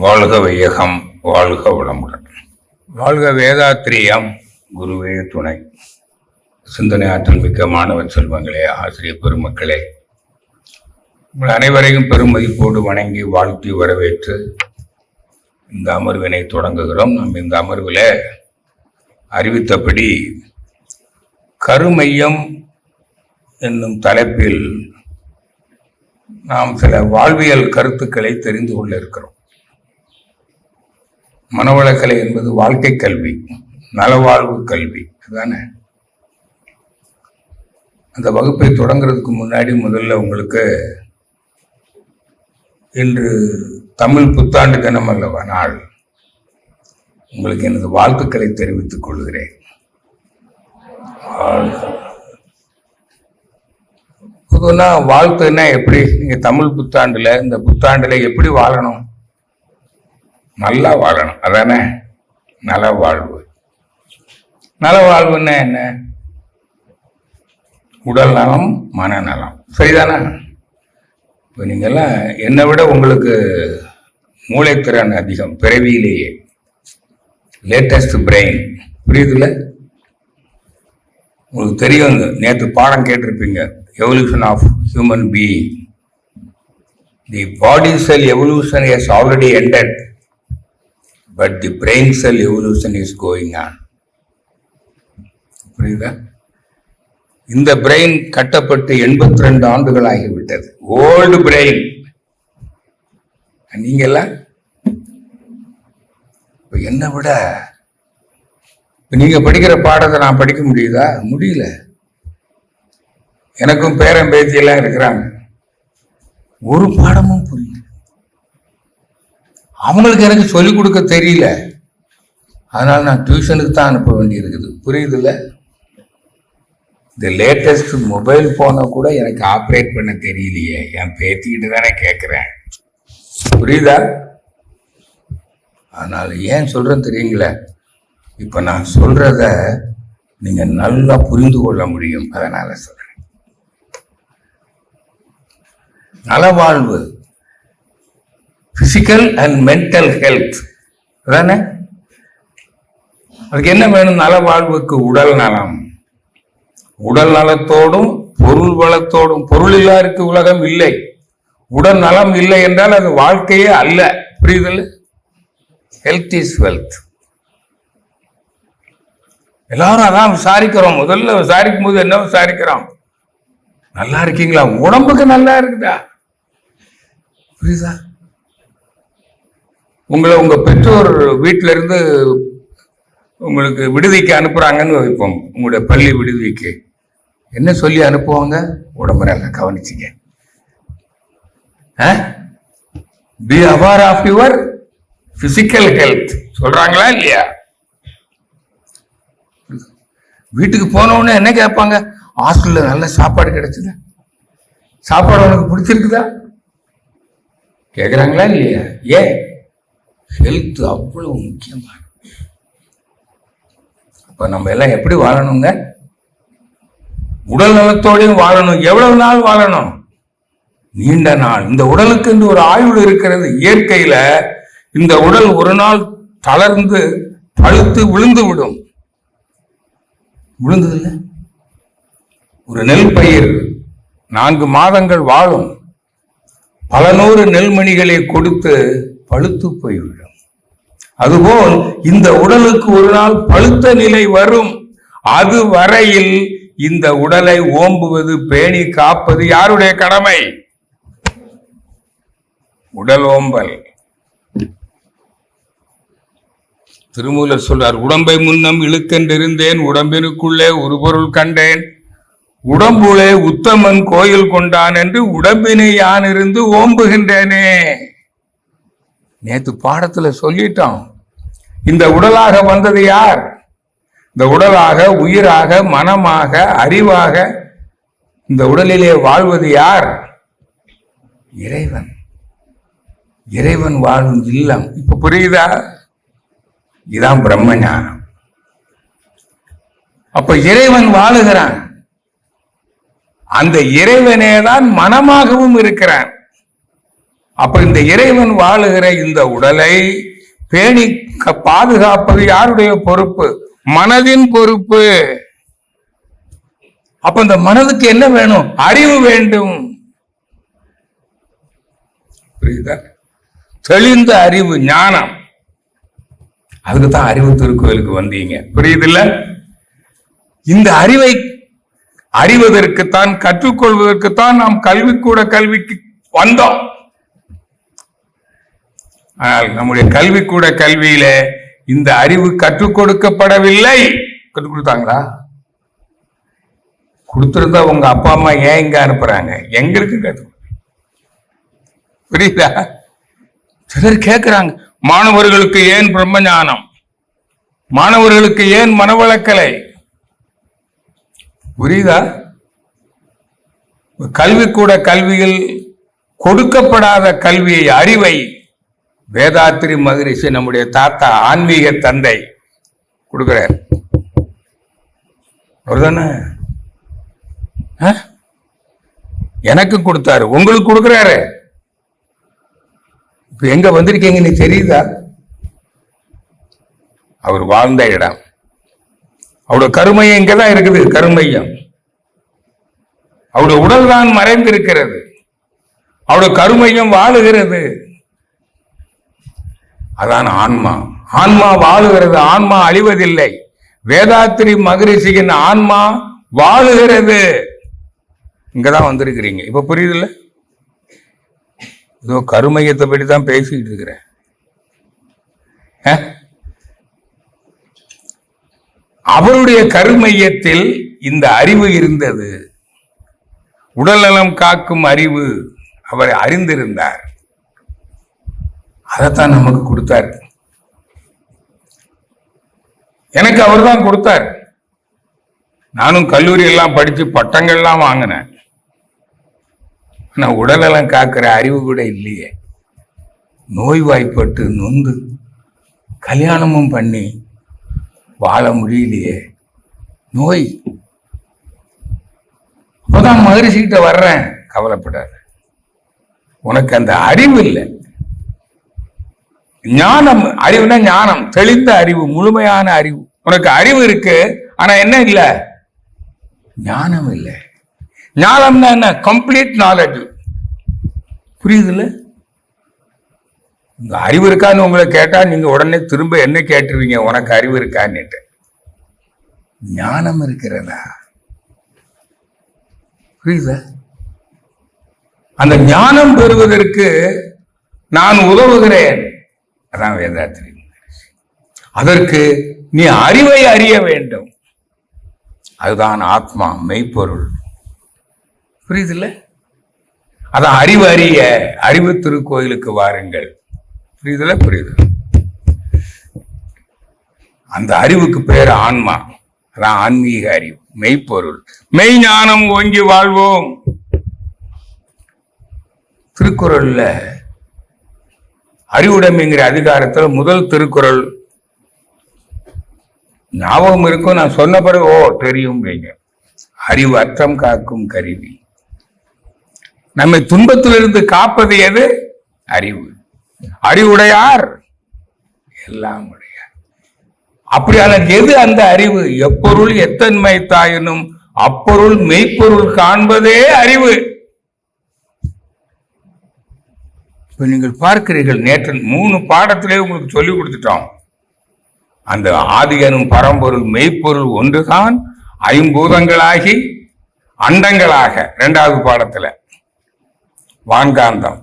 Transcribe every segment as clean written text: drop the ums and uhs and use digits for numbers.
வாழ்க வையகம், வாழ்க வளமுடன். வாழ்க வேதாத்திரியம், குருவே துணை. சிந்தனை ஆற்றல் மிக்க மாணவ செல்வங்களே, ஆசிரியர் பெருமக்களே, உங்கள் அனைவரையும் பெருமதிப்போடு வணங்கி வாழ்த்தி வரவேற்று இந்த அமர்வினை தொடங்குகிறோம். நாம் இந்த அமர்வில் அறிவித்தபடி கருமையம் என்னும் தலைப்பில் நாம் சில வாழ்வியல் கருத்துக்களை தெரிந்து கொள்ள இருக்கிறோம். மனவளக்கலை என்பது வாழ்க்கை கல்வி, நலவாழ்வு கல்வி. அதுதானே. அந்த வகுப்பை தொடங்குறதுக்கு முன்னாடி முதல்ல உங்களுக்கு இன்று தமிழ் புத்தாண்டு தினம் அல்லவா நாள், உங்களுக்கு எனது வாழ்த்துக்களை தெரிவித்துக் கொள்கிறேன். பொதுவாக வாழ்த்துன்னா எப்படி, நீங்க தமிழ் புத்தாண்டுல இந்த புத்தாண்டுல எப்படி வாழணும்? நல்லா வாழணும், அதானே நல வாழ்வு. நல வாழ்வுன்னா என்ன? உடல் நலம், மனநலம், சரிதானே? இப்போ நீங்கெல்லாம் என்னை விட உங்களுக்கு மூளைத்திறன் அதிகம், பிறவியிலேயே லேட்டஸ்ட் பிரெயின், புரியுதுல? உங்களுக்கு தெரியும், நேற்று பாடம் கேட்டிருப்பீங்க, evolution of human being. The body cell evolution has already ended, but the brain cell evolution is going on. புரியுதா? இந்த பிரெயின் கட்டப்பட்டு 82 ஆண்டுகள் ஆகிவிட்டது. Old brain. நீங்க எல்லாம் என்னை விட நீங்க படிக்கிற பாடத்தை நான் படிக்க முடியுதா? முடியல. எனக்கும் பேரன் பேத்தி எல்லாம் இருக்கிறாங்க, ஒரு பாடமும் புரியல. அவங்களுக்கு எனக்கு சொல்லிக் கொடுக்க தெரியல, அதனால நான் டியூஷனுக்கு தான் அனுப்ப வேண்டி இருக்குது. புரியுதுல்ல? இந்த லேட்டஸ்ட் மொபைல் போனை கூட எனக்கு ஆப்ரேட் பண்ண தெரியலையே, என் பேத்திக்கிட்டு தானே கேட்குறேன். புரியுதா? அதனால ஏன் சொல்றேன்னு தெரியுங்களே, இப்ப நான் சொல்றத நீங்க நல்லா புரிந்து கொள்ள முடியும், அதனால சொல்றேன். நலவாழ்வு, பிசிக்கல் அண்ட் மென்டல் ஹெல்த், அதானே? அதுக்கு என்ன வேணும்? நல வாழ்வுக்கு உடல் நலம். உடல் நலத்தோடும் பொருள் வளத்தோடும், பொருள் இல்லாருக்கு உலகம் இல்லை. உடல் நலம் இல்லை என்றால் அது வாழ்க்கையே அல்ல. புரியுதுல்ல? Health is wealth. எல்லாரும் அதான் விசாரிக்கிறோம். முதல்ல விசாரிக்கும் போது என்ன விசாரிக்கிறோம்? நல்லா இருக்கீங்களா? உடம்புக்கு நல்லா இருக்குதா? புரியுதா? உங்களை உங்க பெற்றோர் வீட்டில இருந்து உங்களுக்கு விடுதிக்கு அனுப்புறாங்கன்னு வைப்போம். உங்களுடைய பள்ளி விடுதிக்கு என்ன சொல்லி அனுப்புவாங்க? உடம்பு நல்லா கவனிச்சுங்க, be aware of your physical health சொல்றாங்களா இல்லையா? வீட்டுக்கு போனவுடனே என்ன கேட்பாங்க? ஹாஸ்டல்ல நல்ல சாப்பாடு கிடைச்சது, சாப்பாடு உனக்கு பிடிச்சிருக்குதா கேட்குறாங்களா இல்லையா? ஏன்? ஹெல்த் அவ்வளவு முக்கியமான. அப்ப நம்ம எல்லாம் எப்படி வாழணுங்க? உடல் நலத்தோடையும் வாழணும். எவ்வளவு நாள் வாழணும்? நீண்ட நாள். இந்த உடலுக்கு என்று ஒரு ஆயுள் இருக்கிறது. இயற்கையில இந்த உடல் ஒரு நாள் தளர்ந்து பழுத்து விழுந்து விடும். விழுந்தது இல்லை? ஒரு நெல் பயிர் 4 மாதங்கள் வாழும். பல நூறு நெல்மணிகளை கொடுத்து பழுத்து போய்விடும். அதுபோல் இந்த உடலுக்கு ஒரு நாள் பழுத்த நிலை வரும். அது வரையில் இந்த உடலை ஓம்புவது, பேணி காப்பது யாருடைய கடமை? உடல் ஓம்பல். திருமூலர் சொல்றார், உடம்பை முன்னம் இழுக்கென்றிருந்தேன், உடம்பினுக்குள்ளே ஒரு பொருள் கண்டேன், உடம்புலே உத்தமன் கோயில் கொண்டான் என்று உடம்பினை யான் இருந்து ஓம்புகின்றேனே. நேத்து பாடத்துல சொல்லிட்டோம். இந்த உடலாக வந்தது யார்? இந்த உடலாக, உயிராக, மனமாக, அறிவாக இந்த உடலிலே வாழ்வது யார்? இறைவன். இறைவன் வாழும் இல்லம். இப்ப புரியுதா? இதான் பிரம்ம ஞானம். அப்ப இறைவன் வாழுகிறான். அந்த இறைவனே தான் மனமாகவும் இருக்கிறான். அப்ப இந்த இறைவன் வாழுகிற இந்த உடலை பேணி பாதுகாப்பது யாருடைய பொறுப்பு? மனதின் பொறுப்பு. அப்ப இந்த மனதுக்கு என்ன வேணும்? அறிவு வேண்டும். புரியுதா? தெளிந்த அறிவு, ஞானம். அதுக்குதான் அறிவு திருக்கோயிலுக்கு வந்தீங்க. புரியுதில்ல? இந்த அறிவை அறிவதற்குத்தான், கற்றுக்கொள்வதற்குத்தான் நாம் கல்விக்கு வந்தோம். ஆனால் நம்முடைய கல்வியில இந்த அறிவு கற்றுக் கொடுக்கப்படவில்லை. கற்றுக் கொடுத்தாங்களா? கொடுத்திருந்தா உங்க அப்பா அம்மா ஏன் இங்க அனுப்புறாங்க? எங்களுக்கு கற்றுக். புரியுதா? சிலர் கேட்கிறாங்க, மாணவர்களுக்கு ஏன் பிரம்ம ஞானம், மாணவர்களுக்கு ஏன் மனவளக்கலை? புரியுதா? கல்வியில் கொடுக்கப்படாத கல்வியை, அறிவை வேதாத்திரி மகரிஷி, நம்முடைய தாத்தா, ஆன்மீக தந்தை கொடுக்கிறார். அவர்தானே எனக்கு கொடுத்தாரு, உங்களுக்கு கொடுக்கிறாரு. இப்ப எங்க வந்திருக்கீங்கன்னு தெரியுதா? அவர் வாழ்ந்த இடம், அவருடைய கருமையம் இங்கதான் இருக்குது. கருமையம் அவருடைய உடல் தான் மறைந்திருக்கிறது. அவருடைய கருமையம் வாழுகிறது. அதான் ஆன்மா. ஆன்மா வாழுகிறது, ஆன்மா அழிவதில்லை. வேதாத்திரி மகரிஷியின் ஆன்மா வாழுகிறது. இங்கதான் வந்திருக்கிறீங்க. இப்ப புரியுதுல்ல? ஏதோ கருமையத்தை பற்றி தான் பேசிக்கிட்டு இருக்கிறேன். அவருடைய கருமையத்தில் இந்த அறிவு இருந்தது. உடல்நலம் காக்கும் அறிவு அவர் அறிந்திருந்தார். அதைத்தான் நமக்கு கொடுத்தார். எனக்கு அவர் தான் கொடுத்தார். நானும் கல்லூரி எல்லாம் படிச்சு பட்டங்கள்லாம் வாங்கினேன். ஆனா உடல்நலம் காக்கிற அறிவு கூட இல்லையே. நோய்வாய்ப்பட்டு நொந்து கல்யாணமும் பண்ணி வாழ முடியலையே. நோய். அப்பதான் மகரிஷிகிட்ட வர்றேன். கவலைப்படாத, உனக்கு அந்த அறிவு இல்லை. ஞானம், அறிவுனா ஞானம், தெளிந்த அறிவு, முழுமையான அறிவு. உனக்கு அறிவு இருக்கு, ஆனா என்ன இல்ல? ஞானம் இல்லை. ஞானம்னா என்ன? Complete knowledge. புரியுதுல்ல? உங்க அறிவு இருக்கான்னு உங்களை கேட்டா நீங்க உடனே திரும்ப என்ன கேட்டுருவீங்க? உனக்கு அறிவு இருக்கான்னு. ஞானம் இருக்கிறதா? புரியுதா? அந்த ஞானம் பெறுவதற்கு நான் உதவுகிறேன். அதான் வேதாத்திரி. அதற்கு நீ அறிவை அறிய வேண்டும். அதுதான் ஆத்மா, மெய்ப்பொருள். புரியுதுல்ல? அதான் அறிவு அறிய அறிவு திருக்கோயிலுக்கு வாருங்கள். புரியுதுல? புரியுது. அந்த அறிவுக்கு பேர் ஆன்மா. அதான் ஆன்மீக அறிவு, மெய்ப்பொருள். மெய் ஞானம் ஓங்கி வாழ்வோம். திருக்குறள்ல அறிவுடைமைங்கிற அதிகாரத்துல முதல் திருக்குறள் ஞாபகம் இருக்கும். நான் சொன்ன பிறகு தெரியும். அறிவு அற்றம் காக்கும் கருவி. நம்மை துன்பத்திலிருந்து காப்பது எது? அறிவு. அறிவுடையார் எல்லாம் உடையார். அப்படியான எது அந்த அறிவு? எப்பொருள் எத்தன்மை தாயினும் அப்பொருள் மெய்ப்பொருள் காண்பதே அறிவு. இப்ப நீங்கள் பார்க்கிறீர்கள், நேற்று 3 பாடத்திலே உங்களுக்கு சொல்லிக் கொடுத்துட்டோம். அந்த ஆதி எனும் பரம்பொருள் மெய்ப்பொருள் ஒன்றுதான் ஐம்பூதங்களாகி அண்டங்களாக. 2வது பாடத்துல வான்காந்தம்,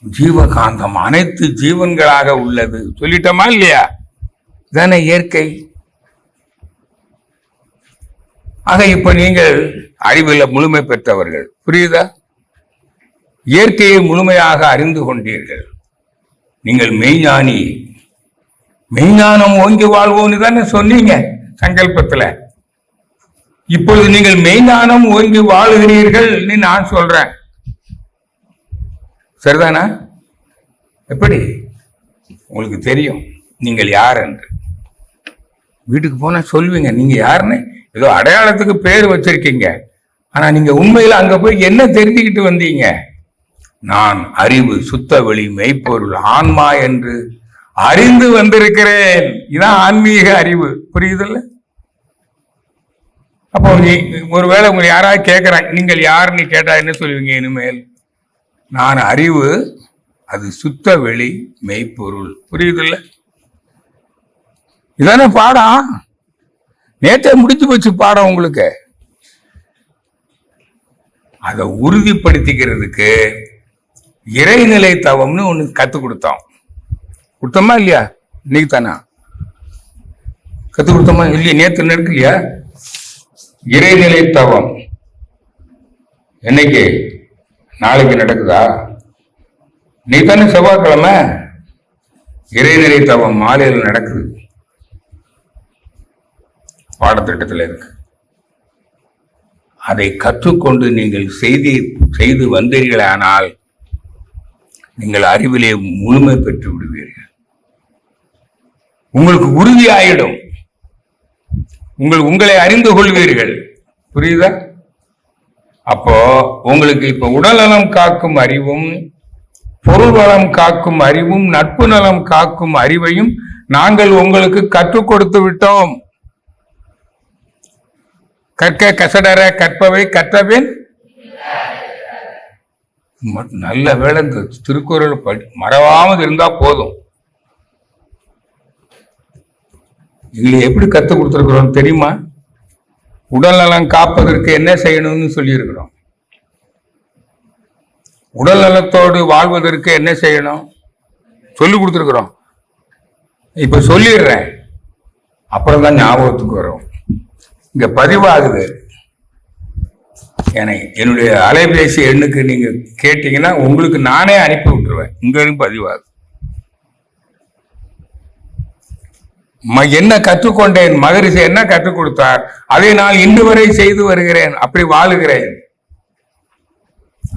ஜீவகாந்தம் அனைத்து ஜீவன்களாக உள்ளது சொல்லிட்டோமா இல்லையா? தானே இயற்கை. ஆக இப்ப நீங்கள் அறிவில் முழுமை பெற்றவர்கள். புரியுதா? இயற்கையை முழுமையாக அறிந்து கொண்டீர்கள். நீங்கள் மெய்ஞானி. மெய்ஞானம் ஓங்கி வாழ்வோன்னு தானே சொன்னீங்க சங்கல்பத்துல. இப்பொழுது நீங்கள் மெய்ஞானம் ஓங்கி வாழுகிறீர்கள் நான் சொல்றேன். சரிதானா? எப்படி? உங்களுக்கு தெரியும் நீங்கள் யார் என்று. வீட்டுக்கு போனா சொல்லுவீங்க நீங்க யாருன்னு. ஏதோ அடையாளத்துக்கு பேர் வச்சிருக்கீங்க. ஆனா நீங்க உண்மையில அங்க போய் என்ன தெரிஞ்சுக்கிட்டு வந்தீங்க? நான் அறிவு, சுத்த வெளி, மெய்ப்பொருள், ஆன்மா என்று அறிந்து வந்திருக்கிறேன். இதான் ஆன்மீக அறிவு. புரியுதுல்ல? அப்போ ஒருவேளை உங்களை யாராவது கேட்கிறாங்க, நீங்கள் யாருன்னு கேட்டா என்ன சொல்லுவீங்க? இனிமேல் நான் அறிவு, அது சுத்த வெளி, மெய்ப்பொருள். புரியுதுல்ல? இதானே பாடம். நேற்றே முடிச்சு போச்சு பாடம் உங்களுக்கு. அதை உறுதிப்படுத்திக்கிறதுக்கு இறைநிலை தவம்னு ஒண்ணு கத்து கொடுத்தோமா இல்லையா? இன்னைக்கு தானா கத்து கொடுத்தோமா இல்லையா? நேற்று நடக்கு இல்லையா? இறைநிலை தவம் என்னைக்கு? நாளைக்கு நடக்குதா? நீ தானே செவ்வாய்க்கிழமை இறைநிலை தவம் மாலையில் நடக்குது. பாடத்திட்டத்தில் இருக்கு. அதை கற்றுக்கொண்டு நீங்கள் செய்து வந்தீர்களானால் நீங்கள் அறிவிலே முழுமை பெற்று விடுவீர்கள். உங்களுக்கு உறுதியாயிடும். உங்களை அறிந்து கொள்வீர்கள். புரியுதா? அப்போ உங்களுக்கு இப்ப உடல் நலம் காக்கும் அறிவும், பொருள் வளம் காக்கும் அறிவும், நட்பு நலம் காக்கும் அறிவையும் நாங்கள் உங்களுக்கு கற்றுக் கொடுத்து விட்டோம். கற்க கசடர கற்பவை கற்றபின் நல்ல வேலை. இந்த திருக்குறள் மறவாமல் இருந்தா போதும். எங்களை எப்படி கற்றுக் கொடுத்துருக்கிறோம் தெரியுமா? உடல் நலம் காப்பதற்கு என்ன செய்யணும்னு சொல்லியிருக்கிறோம். உடல் நலத்தோடு வாழ்வதற்கு என்ன செய்யணும் சொல்லி கொடுத்துருக்குறோம். இப்ப சொல்லிடுறேன், அப்புறம் தான் ஞாபகத்துக்கு வரும். இங்க பதிவாகுது. என்னுடைய அலைபேசி எண்ணுக்கு நீங்க கேட்டீங்கன்னா உங்களுக்கு நானே அனுப்பி விட்டுருவேன். இங்க பதிவாகுது. என்ன கற்றுக்கொண்டேன், மகரிஷி என்ன கற்றுக் கொடுத்தார், அதை நான் இன்று வரை செய்து வருகிறேன். அப்படி வாழுகிறேன்.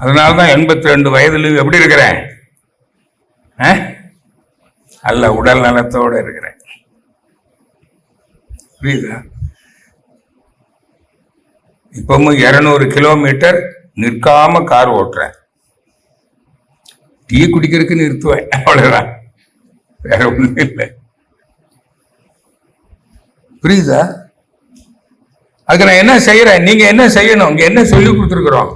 அதனால்தான் 82 வயதிலும் எப்படி இருக்கிறேன்? அல்ல, உடல் நலத்தோடு இருக்கிறேன். புரியுதா? இப்பவும் 200 கிலோமீட்டர் நிற்காம கார் ஓட்டுறேன். டீ குடிக்கிறதுக்கு நிறுத்துவேன், அவ்வளவுதான், வேற ஒண்ணும் இல்லை. புரியுதா? அதுக்கு நான் என்ன செய்யறேன், நீங்க என்ன செய்யணும், இங்க என்ன சொல்லி கொடுத்துருக்கிறோம்?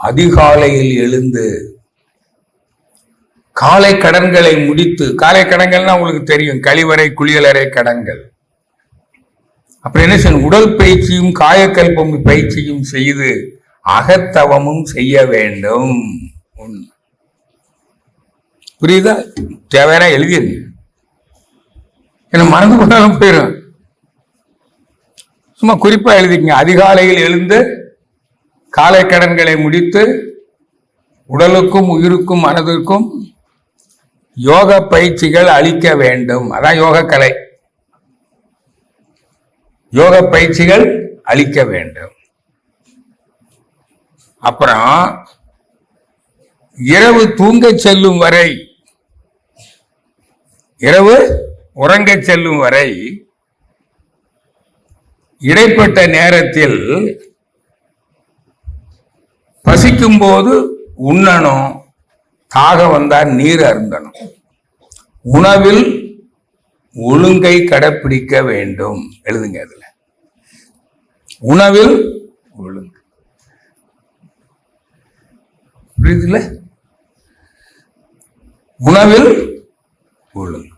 அதிகாலையில் எழுந்து காலை கடன்களை முடித்து, காலை கடன்கள்னா உங்களுக்கு தெரியும், கழிவறை குளியலறை கடன்கள். அப்புறம் என்ன செய்யணும்? உடல் பயிற்சியும் காயக்கல்பம் பயிற்சியும் செய்து அகத்தவமும் செய்ய வேண்டும். புரியுதா? தேவையான எழுதிருங்க, என்ன மறந்து போனாலும் போயிடும். சும்மா குறிப்பா எழுதிக்கங்க. அதிகாலையில் எழுந்து காலை கடன்களை முடித்து உடலுக்கும் உயிருக்கும் மனதிற்கும் யோக பயிற்சிகள் அளிக்க வேண்டும். அதான் யோக கலை. யோக பயிற்சிகள் அளிக்க வேண்டும். அப்புறம் இரவு தூங்க செல்லும் வரை, இரவு உறங்க செல்லும் வரை இடைப்பட்ட நேரத்தில் பசிக்கும் போது உண்ணணும், தாகம் வந்தால் நீர் அருந்தணும், உணவில் ஒழுங்கை கடைப்பிடிக்க வேண்டும். எழுதுங்க அதுல, உணவில் ஒழுங்கு. புரியுதுல? உணவில் ஒழுங்கு.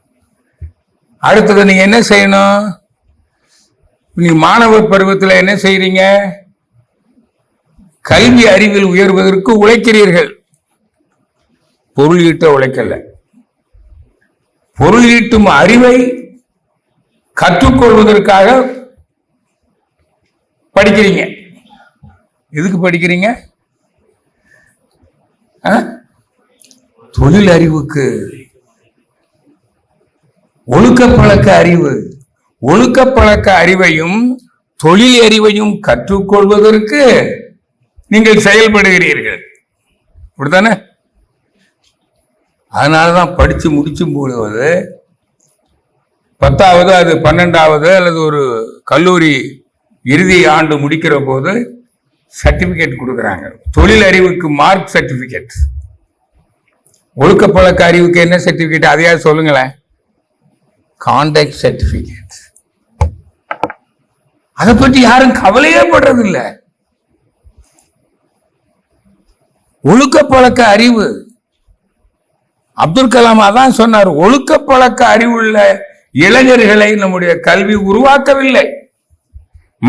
அடுத்தது நீங்க என்ன செய்யணும்? நீ மாணவ பருவத்தில் என்ன செய்றீங்க? கல்வி அறிவில் உயர்வதற்கு உழைக்கிறீர்கள். பொருள் ஈட்ட உழைக்கல, பொருள் ஈட்டும் அறிவை கற்றுக்கொள்வதற்காக படிக்கிறீங்க. எதுக்கு படிக்கிறீங்க? தொழில் அறிவுக்கு. ஒழுக்க பழக்க அறிவு, ஒழுக்க பழக்க அறிவையும் தொழில் அறிவையும் கற்றுக்கொள்வதற்கு நீங்கள் செயல்படுகிறீர்கள். அப்படித்தானே? அதனாலதான் படிச்சு முடிச்சும் போடுவது 10வது, அது 12வது அல்லது ஒரு கல்லூரி இறுதி ஆண்டு முடிக்கிற போது சர்டிபிகேட் கொடுக்குறாங்க. தொழில் அறிவுக்கு மார்க் சர்டிபிகேட். ஒழுக்க பழக்க அறிவுக்கு என்ன சர்டிபிகேட்? அதையாவது சொல்லுங்களேன். Contact certificate. அதை பற்றி யாரும் கவலையே படுறது இல்லை. ஒழுக்க பழக்க அறிவு, அப்துல் கலாம் அதான் சொன்னார், ஒழுக்க பழக்க அறிவுள்ள இளைஞர்களை நம்முடைய கல்வி உருவாக்கவில்லை,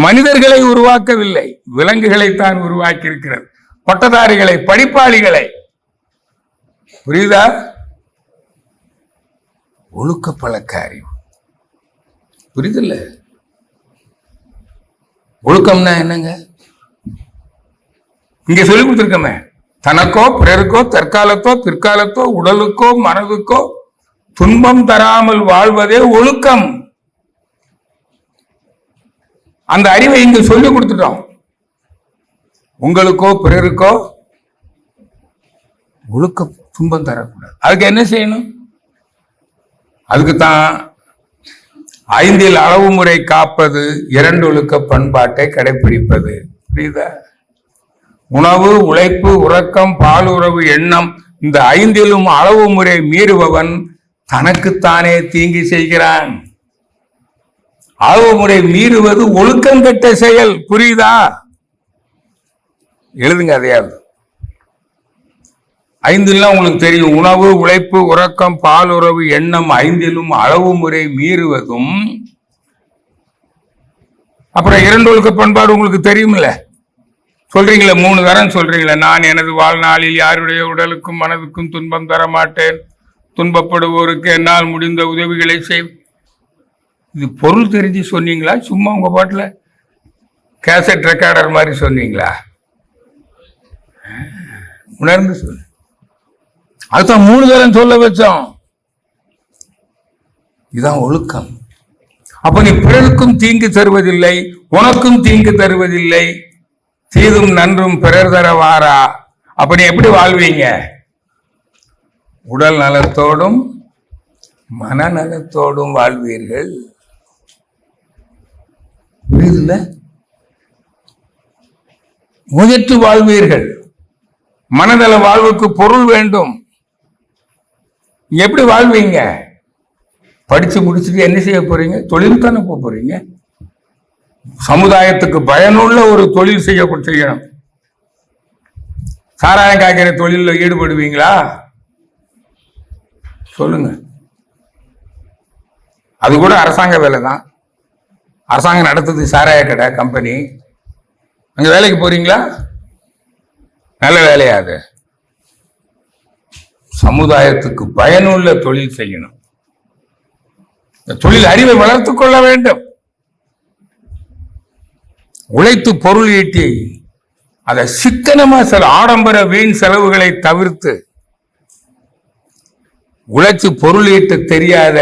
மனிதர்களை உருவாக்கவில்லை, விலங்குகளை தான் உருவாக்கி இருக்கிறது. பட்டதாரிகளை, படிப்பாளிகளை. புரியுதா? ஒழுக்க பழக்க அறிவு புரியுதில்ல? ஒழுக்கம்னா என்னங்க? இங்க சொல்லி கொடுத்திருக்கமே, தனக்கோ பிறருக்கோ தற்காலத்தோ பிற்காலத்தோ உடலுக்கோ மனதுக்கோ துன்பம் தராமல் வாழ்வதே ஒழுக்கம். அந்த அறிவை இங்க சொல்லி கொடுத்துட்டோம். உங்களுக்கோ பிறருக்கோ ஒழுக்கம் துன்பம் தரக்கூடாது. அதுக்கு என்ன செய்யணும்? அதுக்கு தான் 5 அளவு முறை காப்பது, 2 ஒழுக்க பண்பாட்டை கடைபிடிப்பது. புரியுதா? உணவு, உழைப்பு, உறக்கம், பாலுறவு, எண்ணம், இந்த 5 அளவு முறை மீறுபவன் தனக்குத்தானே தீங்கு செய்கிறான். அளவு முறை மீறுவது ஒழுக்கம் கெட்ட செயல். புரியுதா? எழுதுங்க அதையாவது. 5 உங்களுக்கு தெரியும். உணவு, உழைப்பு, உறக்கம், பாலுறவு, எண்ணம், 5 அளவு முறை மீறுவதும். அப்புறம் 2 ஒழுக்க பண்பாடு உங்களுக்கு தெரியுமில்ல, சொல்றீங்களே, 3 தரம் சொல்றீங்களே. நான் எனது வாழ்நாளில் யாருடைய உடலுக்கும் மனதுக்கும் துன்பம் தர மாட்டேன், துன்பப்படுவோருக்கு என்னால் முடிந்த உதவிகளை செய். இது பொருள் தெரிஞ்சு சொன்னீங்களா? சும்மா உங்க பாட்டுல கேசட் ரெக்கார்டர் மாதிரி சொன்னீங்களா? உணர்ந்து சொல்லு. அதுதான் 3 தரம் சொல்ல வச்சோம். இதுதான் ஒழுக்கம். அப்ப நீ பிறருக்கும் தீங்கு தருவதில்லை, உனக்கும் தீங்கு தருவதில்லை, தீதும் நன்றும் பிறர் தர வாரா. அப்ப நீ எப்படி வாழ்வீங்க? உடல் நலத்தோடும் மனநலத்தோடும் வாழ்வீர்கள். புரியுதுல்ல? முயற்சி வாழ்வீர்கள். மனநல வாழ்வுக்கு பொருள் வேண்டும். எப்படி வாழ்வீங்க? படிச்சு முடிச்சுட்டு என்ன செய்ய போறீங்க? தொழில் தானே போறீங்க. சமுதாயத்துக்கு பயனுள்ள ஒரு தொழில் செய்யணும். சாராயம் காய்க்கிற தொழிலில் ஈடுபடுவீங்களா? சொல்லுங்க. அது கூட அரசாங்க வேலை தான். அரசாங்கம் நடத்துது சாராய கடை, கம்பெனி. அங்க வேலைக்கு போறீங்களா? நல்ல வேலையா? அது சமுதாயத்துக்கு பயனுள்ள தொழில் செய்யணும். தொழில் அறிவை வளர்த்துக் கொள்ள வேண்டும். உழைத்து பொருள் ஈட்டி அதை சிக்கனமா ஆடம்பர வீண் செலவுகளை தவிர்த்து உழைச்சு பொருள் ஈட்ட தெரியாத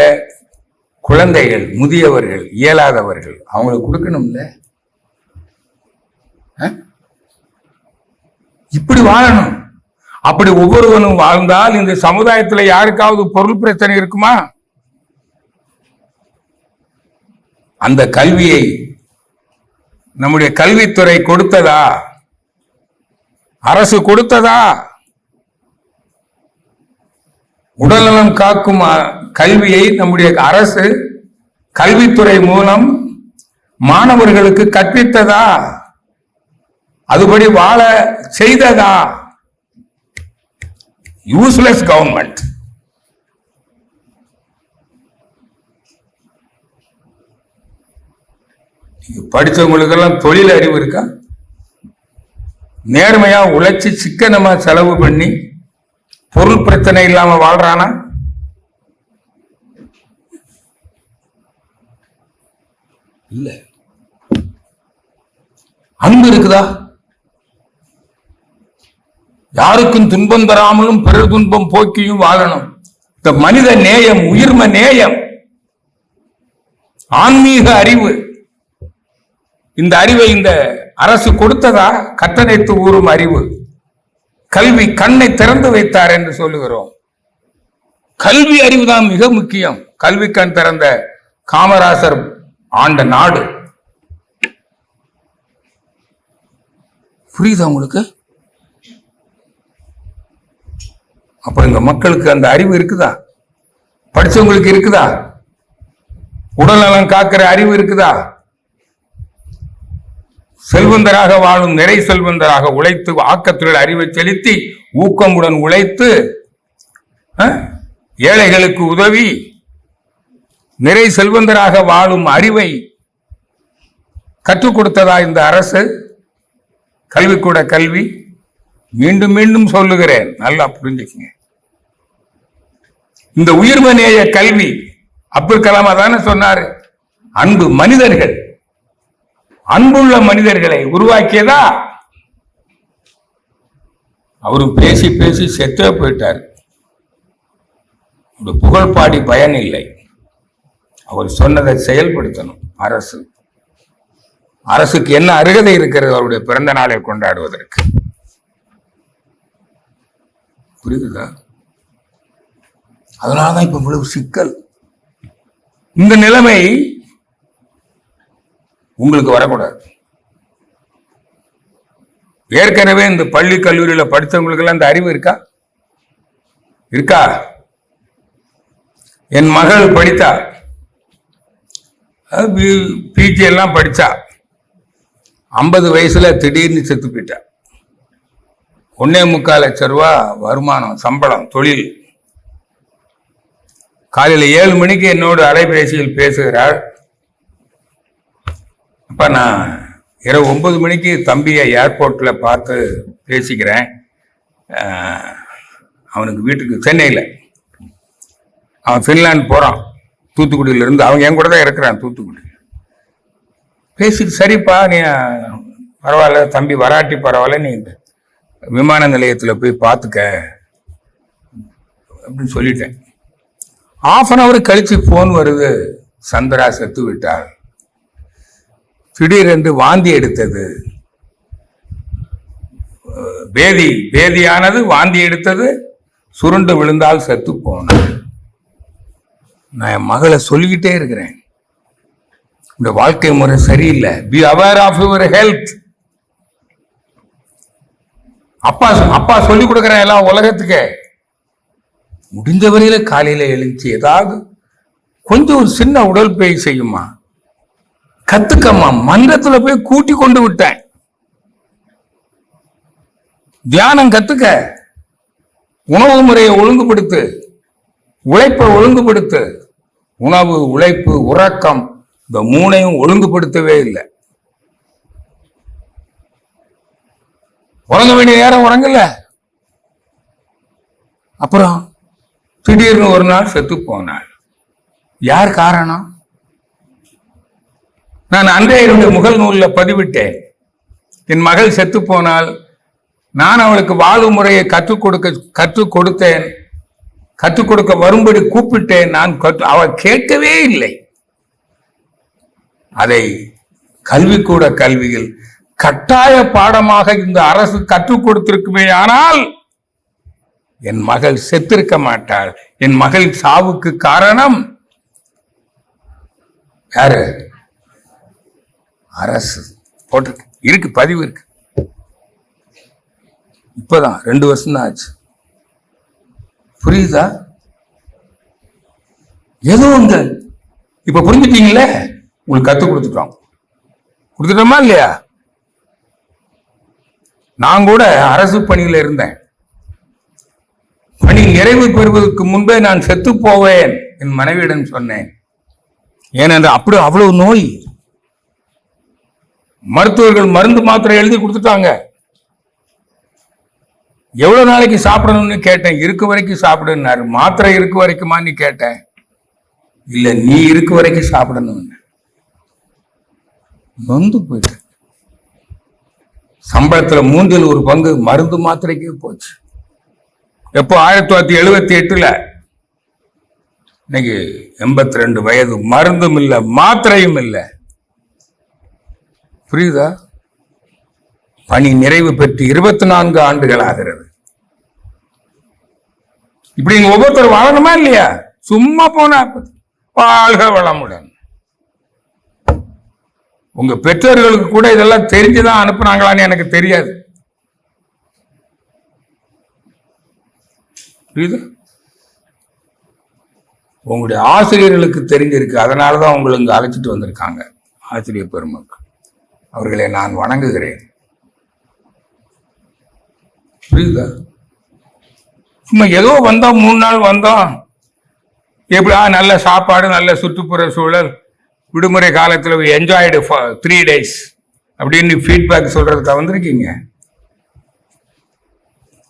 குழந்தைகள், முதியவர்கள், இயலாதவர்கள், அவங்களுக்கு கொடுக்கணும்ல. இப்படி வாழணும். அப்படி ஒவ்வொருவனும் வாழ்ந்தால் இந்த சமுதாயத்தில் யாருக்காவது பொருள் பிரச்சனை இருக்குமா? அந்த கல்வியை நம்முடைய கல்வித்துறை கொடுத்ததா? அரசு கொடுத்ததா? உடல்நலம் காக்கும் கல்வியை நம்முடைய அரசு கல்வித்துறை மூலம் மாணவர்களுக்கு கற்பித்ததா? அதுபடி வாழ செய்ததா? Useless government. படிச்சவங்களுக்கெல்லாம் தொழில் அறிவு இருக்கா? நேர்மையா உழைச்சி சிக்கனமா செலவு பண்ணி பொருள் பிரச்சனை இல்லாம வாழ்றானா? இல்ல. அன்பு இருக்குதா? யாருக்கும் துன்பம் தராமலும் பிறர் துன்பம் போக்கியும் வாழணும். இந்த மனித நேயம், உயிர்ம நேயம், ஆன்மீக அறிவு, இந்த அறிவை இந்த அரசு கொடுத்ததா? கட்டணைத்து ஊறும் அறிவு. கல்வி கண்ணை திறந்து வைத்தார் என்று சொல்லுகிறோம். கல்வி அறிவுதான் மிக முக்கியம். கல்வி கண் திறந்த காமராசர் ஆண்ட நாடு. புரியுதா உங்களுக்கு? அப்ப இந்த மக்களுக்கு அந்த அறிவு இருக்குதா? படிச்சவங்களுக்கு இருக்குதா? உடல் நலம் காக்கிற அறிவு இருக்குதா? செல்வந்தராக வாழும் நிறை செல்வந்தராக உழைத்து ஆக்கத்தில் அறிவை செலுத்தி ஊக்கமுடன் உழைத்து ஏழைகளுக்கு உதவி நிறை செல்வந்தராக வாழும் அறிவை கற்றுக் கொடுத்ததா இந்த அரசு? கல்விக்கூட கல்வி. மீண்டும் மீண்டும் சொல்லுகிறேன், நல்லா புரிஞ்சுக்கங்க. இந்த உயிர்மநேய கல்வி அப்துல் கலாம் அதான சொன்னாரு, அன்பு மனிதர்கள், அன்புள்ள மனிதர்களை உருவாக்கியதா? அவரும் பேசி பேசி செத்தே போயிட்டார். புகழ் பாடி பயன் இல்லை. அவர் சொன்னதை செயல்படுத்தணும். அரசுக்கு என்ன அருகதை இருக்கிறது அவருடைய பிறந்த நாளை கொண்டாடுவதற்கு? புரியுதா? அதனாலதான் இப்ப இவ்வளவு சிக்கல். இந்த நிலைமை உங்களுக்கு வரக்கூடாது. ஏற்கனவே இந்த பள்ளி கல்லூரியில படித்தவங்களுக்கு எல்லாம் இந்த அறிவு இருக்கா? என் மகள் படித்தா, பிஜி எல்லாம் படிச்சா, 50 வயசுல திடீர்னு செத்து போயிட்டா. 1.25 லட்சம் ரூபாய் வருமானம், சம்பளம், தொழில். காலையில் 7 மணிக்கு என்னோடு அலைபேசியில் பேசுகிறாள். அப்ப நான் இரவு 9 மணிக்கு தம்பியை ஏர்போர்ட்ல பார்த்து பேசிக்கிறேன். அவனுக்கு வீட்டுக்கு சென்னையில், அவன் பின்லாந்து போறான், தூத்துக்குடியில இருந்து. அவன் என் கூட தான் இருக்கிறான் தூத்துக்குடி. பேசிட்டு, சரிப்பா நீ பரவாயில்ல தம்பி, வராட்டி பரவாயில்ல, நீ விமான நிலையத்தில் போய் பார்த்துக்க அப்படின்னு சொல்லிட்டேன். 1/2 hour கழிச்சு போன் வருது, சந்திரா செத்து விட்டாள். திடீரென்று வாந்தி எடுத்தது, பேதியானது, வாந்தி எடுத்தது, சுருண்டு விழுந்தால் செத்து போனாள். நான் என் மகளை சொல்லிக்கிட்டே இருக்கிறேன், இந்த வாழ்க்கை முறை சரியில்லை, be aware of your health. அப்பா சொல்லி கொடுக்கிறேன் எல்லாம் உலகத்துக்கு. முடிஞ்ச வரையில காலையில எழுந்து ஏதாவது கொஞ்சம் ஒரு சின்ன உடற்பயிற்சி செய்யுமா, கத்துக்கம்மா. மன்றத்துல போய் கூட்டி கொண்டு விட்டேன். தியானம் கத்துக்க, உணவு முறையை ஒழுங்குபடுத்து, உழைப்பை ஒழுங்குபடுத்து. உணவு, உழைப்பு, உறக்கம், இந்த 3ஐயும் ஒழுங்குபடுத்தவே இல்லை. உறங்க வேண்டிய நேரம் உறங்கல. அப்புறம் திடீர்னு ஒரு நாள் செத்து போனாள். யார் காரணம்? நான் அன்றைய என்னுடைய முகல் நூலில் பதிவிட்டேன், என் மகள் செத்து போனால் நான் அவளுக்கு வாழும் முறையை கற்றுக் கொடுத்தேன், கற்றுக் கொடுக்க வரும்படி கூப்பிட்டேன். நான் அவள் கேட்கவே இல்லை. அதை கல்விக்கூட கல்வியில் கட்டாய பாடமாக இந்த அரசு கற்றுக் கொடுத்திருக்குமே, ஆனால் என் மகள் செத்திருக்க மாட்டாள். என் மகள் சாவுக்கு காரணம் யாரு? அரசு. போட்டிருக்கு, இருக்கு, பதிவு இருக்கு. இப்பதான் 2 வருஷம் தான் ஆச்சு. புரியுதா? ஏதோ இப்ப புரிஞ்சுட்டீங்களே, உங்களுக்கு கத்துக் கொடுத்துட்டோமா இல்லையா? நான் கூட அரசு பணியில இருந்தேன். பணி நிறைவு பெறுவதற்கு முன்பே நான் செத்து போவேன் என் மனைவியிடம் சொன்னேன். ஏனென்றால் அவ்வளவு நோய். மருத்துவர்கள் மருந்து மாத்திரை எழுதி கொடுத்துட்டாங்க. எவ்வளவு நாளைக்கு சாப்பிடணும்னு கேட்டேன். இருக்க வரைக்கும் சாப்பிடுனாரு. மாத்திரை இருக்க வரைக்குமா நீ கேட்டேன். இல்ல, நீ இருக்க வரைக்கும் சாப்பிடணும். நொந்து போயிட்டு சம்பளத்துல 1/3 பங்கு மருந்து மாத்திரைக்கே போச்சு. எப்போ? 1978. இன்னைக்கு 82 வயது. மருந்தும் இல்லை, மாத்திரையும் இல்லை. புரியுதா? பணி நிறைவு பெற்று 24 ஆண்டுகள் ஆகிறது. இப்படி ஒவ்வொருத்தர் வாழணுமா இல்லையா? சும்மா போனா வாழ்க வளமுடன். உங்க பெற்றோர்களுக்கு கூட இதெல்லாம் தெரிஞ்சுதான் அனுப்புனாங்களான்னு எனக்கு தெரியாது. புரியுது? உங்களுடைய ஆசிரியர்களுக்கு தெரிஞ்சிருக்கு, அதனாலதான் உங்களை இங்க அழைச்சிட்டு வந்திருக்காங்க. ஆசிரியர் பெருமக்கள், அவர்களை நான் வணங்குகிறேன். புரியுதா? சும்மா ஏதோ வந்தோம், 3 நாள் வந்தோம், எப்படியா நல்ல சாப்பாடு, நல்ல சுற்றுப்புற சூழல், விடுமுறை காலத்தில் என்ஜாய்டு 3 days அப்படின்னு ஃபீட்பேக் சொல்றதுக்காக வந்திருக்கீங்க.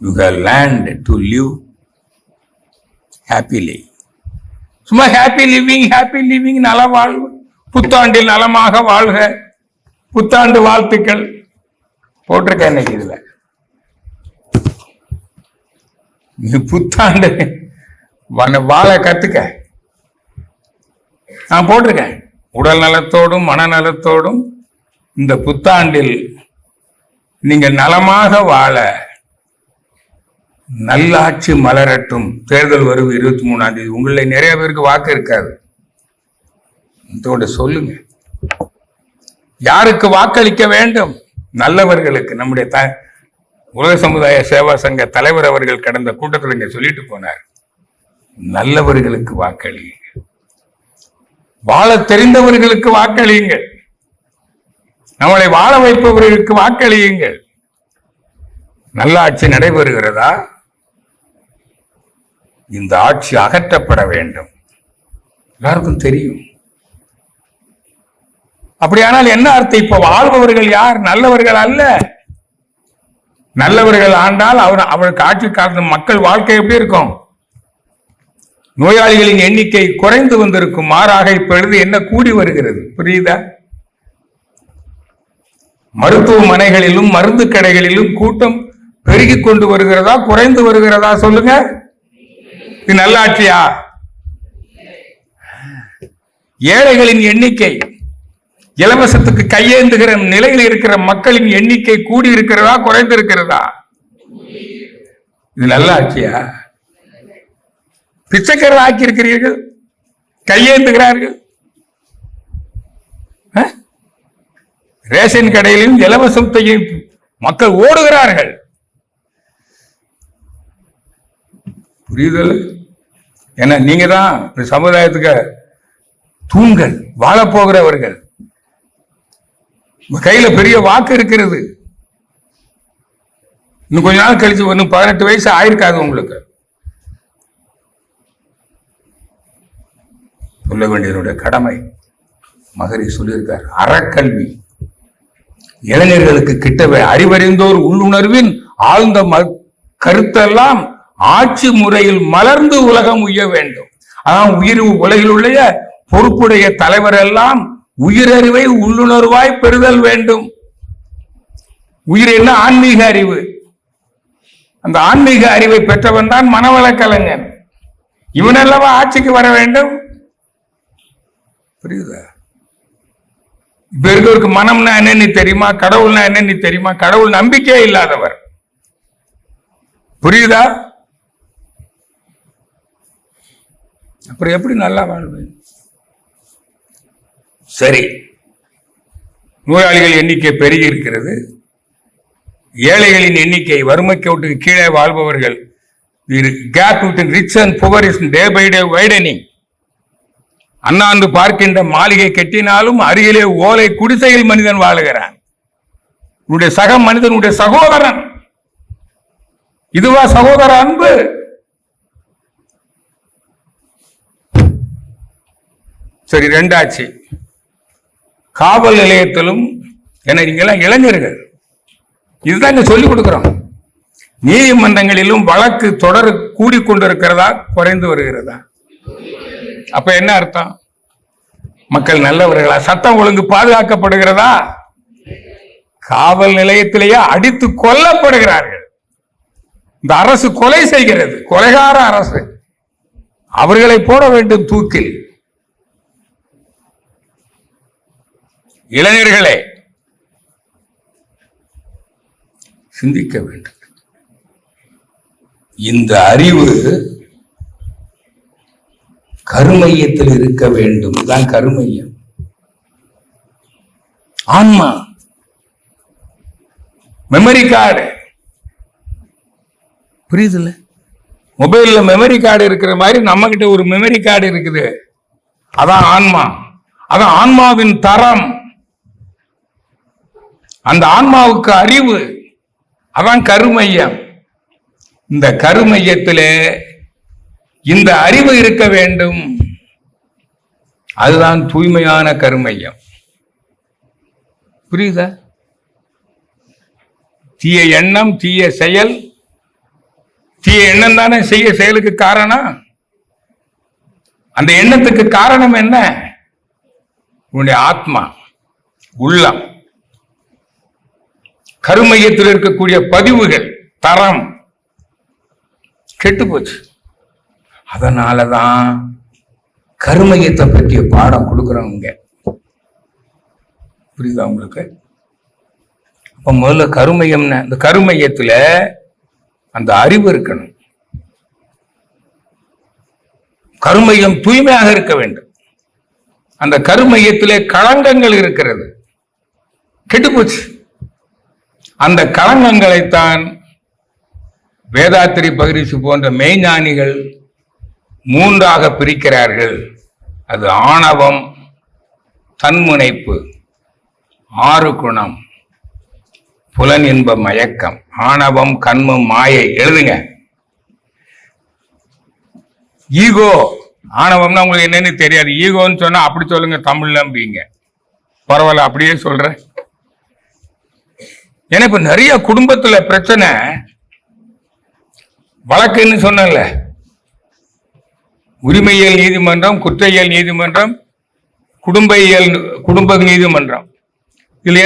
You have learned to live happily. சும்மா ஹாப்பி லிவிங், நல வாழ்வு, புத்தாண்டில் நலமாக வாழ்க, புத்தாண்டு வாழ்த்துக்கள் போட்டிருக்க. இன்னைக்கு இதுல புத்தாண்டு வாழ கத்துக்க நான் போட்டிருக்கேன். உடல் நலத்தோடும் மனநலத்தோடும் இந்த புத்தாண்டில் நீங்கள் நலமாக வாழ நல்லாட்சி மலரட்டும். தேர்தல் வரும் 23ஆம் தேதி. உங்களை நிறைய பேருக்கு வாக்கு இருக்காது, இதோட சொல்லுங்க. யாருக்கு வாக்களிக்க வேண்டும்? நல்லவர்களுக்கு. நம்முடைய உலக சமுதாய சேவா சங்க தலைவர் அவர்கள் கடந்த கூட்டத்தில் இங்க சொல்லிட்டு போனார், நல்லவர்களுக்கு வாக்களியுங்கள், வாழ தெரிந்தவர்களுக்கு வாக்களியுங்கள், நம்மளை வாழ வைப்பவர்களுக்கு வாக்களியுங்கள். நல்ல ஆட்சி நடைபெறுகிறதா? இந்த ஆட்சி அகற்றப்பட வேண்டும், எல்லாருக்கும் தெரியும். அப்படியானால் என்ன அர்த்தம்? இப்ப வாழ்பவர்கள் யார்? நல்லவர்கள் அல்ல. நல்லவர்கள் ஆண்டால் அவருக்கு ஆட்சி காலத்தில் மக்கள் வாழ்க்கை எப்படி இருக்கும்? நோயாளிகளின் எண்ணிக்கை குறைந்து வந்திருக்கும், மாறாக இப்பொழுது என்ன கூடி வருகிறது. புரியுதா? மருத்துவமனைகளிலும் மருந்து கடைகளிலும் கூட்டம் பெருகி கொண்டு வருகிறதா, குறைந்து வருகிறதா? சொல்லுங்க. இது நல்லாட்சியா? ஏழைகளின் எண்ணிக்கை, இலவசத்துக்கு கையேந்துகிற நிலையில் இருக்கிற மக்களின் எண்ணிக்கை கூடி இருக்கிறதா, குறைந்து இருக்கிறதா? இது நல்லாட்சியா? பிச்சைக்காரர் ஆக்கி இருக்கிறீர்கள், கையேந்துகிறார்கள். ரேஷன் கடையிலும் இலவசத்தையும் மக்கள் ஓடுகிறார்கள். புரியுதல்? ஏன்னா நீங்க தான் சமுதாயத்துக்கு தூண்கள், வாழப்போகிறவர்கள். கையில பெரிய வாக்கு இருக்கிறது. இன்னும் கொஞ்ச நாள் கழிச்சு, இன்னும் 18 வயசு ஆயிருக்காது உங்களுக்கு. சொல்ல வேண்டியதனுடைய கடமை. மகரி சொல்லியிருக்கார், அறக்கல்வி இளைஞர்களுக்கு கிட்டவே அறிவறிந்தோர் உள்ளுணர்வின் ஆழ்ந்த கருத்தெல்லாம் ஆட்சி முறையில் மலர்ந்து உலகம் உய்ய வேண்டும். அதான் உலகில் உள்ள பொறுப்புடைய தலைவர் எல்லாம் உயிரறிவை உள்ளுணர்வாய் பெறுதல் வேண்டும். உயிர் என்ன? ஆன்மீக அறிவு. அந்த ஆன்மீக அறிவை பெற்றவன் தான் மனவள கலைஞன். இவனல்லவா ஆட்சிக்கு வர வேண்டும். புரியுதா? இப்ப இருக்கிறவருக்கு மனம்னா என்னன்னு தெரியுமா? கடவுள்னா என்னன்னு தெரியுமா? கடவுள் நம்பிக்கையே இல்லாதவர். புரியுதா? அப்புறம் எப்படி நல்லா வாழ்வேன்? சரி, நோயாளிகள் எண்ணிக்கை பெருகி இருக்கிறது. ஏழைகளின் எண்ணிக்கை, வறுமை கோட்டுக்கு கீழே வாழ்பவர்கள், gap between rich and poor is day by day widening. அண்ணாந்து பார்க்கின்ற மாளிகை கட்டினாலும் அருகிலே ஓலை குடிசையில் மனிதன் வாழுகிறான். உன்னுடைய சக மனிதன் உன்னுடைய சகோதரன். இதுவா சகோதர அன்பு? சரி, ரெண்டாச்சு. காவல் நிலையத்திலும் என நீங்கெல்லாம் இளைஞர்கள், இதுதான் இங்க சொல்லிக் கொடுக்கிறோம். நீதிமன்றங்களிலும் வழக்கு தொடர் கூடிக்கொண்டிருக்கிறதா, குறைந்து வருகிறதா? அப்ப என்ன அர்த்தம்? மக்கள் நல்லவர்களா? சட்டம் ஒழுங்கு பாதுகாக்கப்படுகிறதா? காவல் நிலையத்திலேயே அடித்து கொல்லப்படுகிறார்கள். இந்த அரசு கொலை செய்கிறது, கொலைகார அரசு. அவர்களை போட வேண்டும் தூக்கில். இளைஞர்களே, சிந்திக்க வேண்டும். இந்த அறிவு கருமையத்தில் இருக்க வேண்டும். இதுதான் கருமையம். ஆன்மா, மெமரி கார்டு. புரியுதுல்ல? மொபைல்ல மெமரி கார்டு இருக்கிற மாதிரி நம்ம கிட்ட ஒரு மெமரி கார்டு இருக்குது. அதான் ஆன்மா. அதான் ஆன்மாவின் தரம். அந்த ஆன்மாவுக்கு அறிவு. அதான் கருமையம். இந்த கருமையத்திலே இந்த அறிவு இருக்க வேண்டும். அதுதான் தூய்மையான கருமையம். புரியுதா? தீய எண்ணம், தீய செயல், தீய எண்ணம் தானே செய்ய செயலுக்கு காரணம். அந்த எண்ணத்துக்கு காரணம் என்ன? உன்னுடைய ஆத்மா, உள்ளம், கருமையத்தில் இருக்கக்கூடிய பதிவுகள், தரம் கெட்டு போச்சு. அதனாலதான் கருமையத்தை பற்றிய பாடம் கொடுக்குறவங்க. புரியுதா உங்களுக்கு? அப்ப முதல்ல கருமையம்னா இந்த கருமையத்துல அந்த அறிவு இருக்கணும். கருமையம் தூய்மையாக இருக்க வேண்டும். அந்த கருமையத்திலே களங்கங்கள் இருக்கிறது, கெட்டு போச்சு. அந்த களங்கங்களைத்தான் வேதாத்திரி பகிரிசு போன்ற மெய்ஞானிகள் மூன்றாக பிரிக்கிறார்கள். அது ஆணவம், தன்முனைப்பு, ஆறு குணம், புலன் இன்ப மயக்கம். ஆணவம், கண்மம், மாயை. எழுதுங்க. ஈகோ. ஆணவம்னா உங்களுக்கு என்னன்னு தெரியாது. ஈகோன்னு சொன்னா அப்படி சொல்லுங்க, தமிழ்ல அப்படிங்க. பரவாயில்ல, அப்படியே சொல்றேன். ஏன்னா இப்ப நிறைய குடும்பத்துல பிரச்சனை. வழக்குன்னு சொன்னல, உரிமையியல் நீதிமன்றம், குற்றையியல் நீதிமன்றம், குடும்ப நீதிமன்றம். இதுல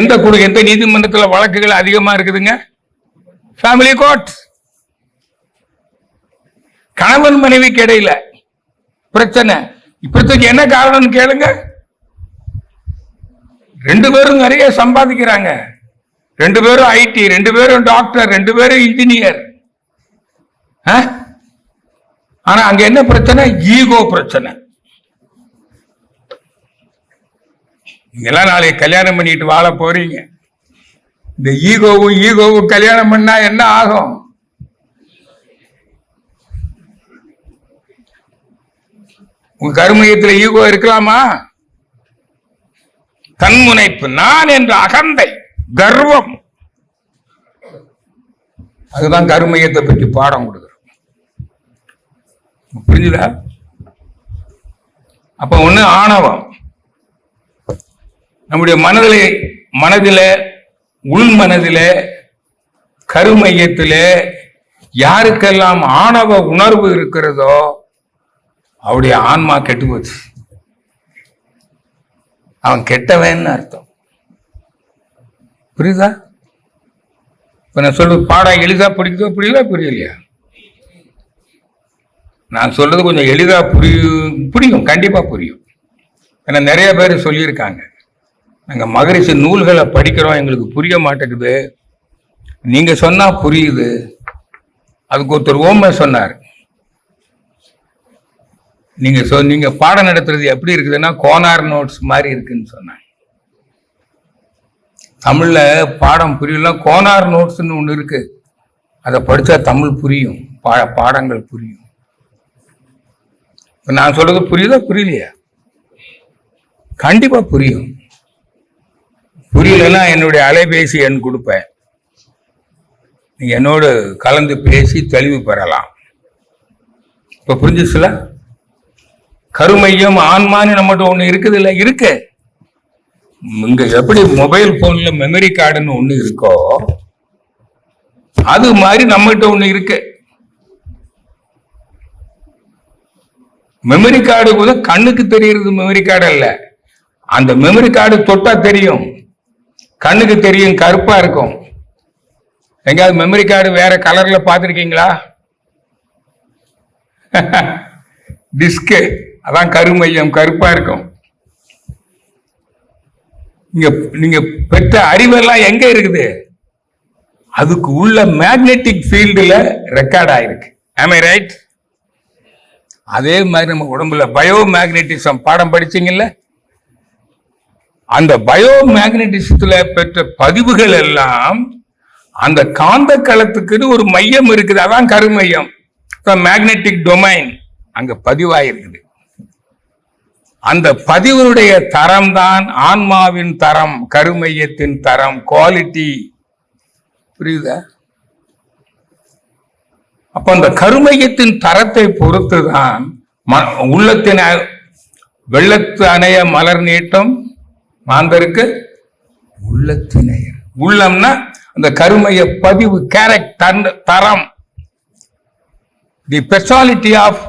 எந்த நீதிமன்றத்துல வழக்குகள் அதிகமா இருக்குதுங்க? Family court. கணவன் மனைவிக்கு இடையில பிரச்சனை. இப்பத்துக்கு என்ன காரணம் கேளுங்க. ரெண்டு பேரும் நிறைய சம்பாதிக்கிறாங்க. ரெண்டு பேரும் ஐடி, ரெண்டு பேரும் டாக்டர், ரெண்டு பேரும் இன்ஜினியர். ஆனா அங்க என்ன பிரச்சனை? ஈகோ பிரச்சனை. நீங்கெல்லாம் நாளைக்கு கல்யாணம் பண்ணிட்டு வாழ போறீங்க. இந்த ஈகோவும் கல்யாணம் பண்ணா என்ன ஆகும்? உங்க கருமையத்தில் ஈகோ இருக்கலாமா? தன்முனைப்பு, நான் என்ற அகந்தை, கர்வம். அதுதான் கருமையத்தை பற்றி பாடம் கொடுக்கிறோம். புரிஞ்சுதா? அப்ப ஒண்ணு ஆணவம். நம்முடைய மனதில உள் மனதில கருமையத்தில யாருக்கெல்லாம் ஆணவ உணர்வு இருக்கிறதோ அவருடைய ஆன்மா கெட்டு போச்சு. அவன் கெட்டவன் அர்த்தம். புரியுதா? இப்ப நான் சொல்றது பாடம் எளிதா பிடிக்குதோ புரியலையா? நான் சொல்றது கொஞ்சம் எளிதா புரியும், கண்டிப்பா புரியும். ஏன்னா நிறைய பேர் சொல்லியிருக்காங்க, நாங்க மகரிஷி நூல்களை படிக்கிறோம், எங்களுக்கு புரிய மாட்டேங்குது. நீங்க சொன்னா புரியுது. அதுக்கு ஒருத்தர் ஓமை சொன்னார். நீங்க பாடம் நடத்துறது எப்படி இருக்குதுன்னா கோனார் நோட்ஸ் மாதிரி இருக்குன்னு சொன்னாங்க. தமிழ்ல பாடம் புரியலாம். கோனார் நோட்ஸ்ன்னு ஒண்ணு இருக்கு, அதை படிச்சா தமிழ் புரியும், பாடங்கள் புரியும். நான் சொல்றது புரியுதா புரியலையா? கண்டிப்பா புரியும். புரியலன்னா என்னுடைய அலைபேசி எண் கொடுப்பேன், நீங்க என்னோடு கலந்து பேசி தெளிவு பெறலாம். இப்ப புரிஞ்சுச்சுல? கருமையம், ஆன்மான்னு நம்மகிட்ட ஒண்ணு இருக்குது இல்ல? இருக்கு. இங்க எப்படி மொபைல் போன்ல மெமரி கார்டுன்னு ஒண்ணு இருக்கோ அது மாதிரி நம்மகிட்ட ஒண்ணு இருக்கு. மெமரி கார்டு கூட கண்ணுக்கு தெரியுறது மெமரி கார்டு அல்ல. அந்த மெமரி கார்டு தொட்டா தெரியும், கண்ணுக்கு தெரியும், கருப்பா இருக்கும். எங்காவது மெமரி கார்டு வேற கலர்ல பாத்திருக்கீங்களா? டிஸ்கு, அதான் கருமையம், கருப்பா இருக்கும். நீங்க பெற்ற அறிவெல்லாம் எங்க இருக்குது? அதுக்கு உள்ள மேக்னெட்டிக் ஃபீல்டுல ரெக்கார்ட் ஆயிருக்கு. am I right? அதே மாதிரி நம்ம உடம்புல பயோ மேக்னெட்டிசம் பாடம் படிச்சீங்கல்ல, அந்த பயோ மேக்னெட்டிசத்துல பெற்ற பதிவுகள் எல்லாம் அந்த காந்த களத்துக்குன்னு ஒரு மையம் இருக்குது, அதான் கருமையம். மேக்னெட்டிக் டொமைன் அங்க பதிவாயிருக்குது. அந்த பதிவுடைய தரம் தான் ஆன்மாவின் தரம், கருமையத்தின் தரம், குவாலிட்டி. புரியுதா? அப்ப அந்த கருமையத்தின் தரத்தை பொறுத்துதான் உள்ளத்தின் வெள்ளத்து அணைய மலர் நீட்டம் மாந்தருக்கு உள்ளத்தினைய. உள்ளம்னா அந்த கருமைய பதிவு, கேரக்டர், தரம். தி பெர்சாலிட்டி ஆஃப்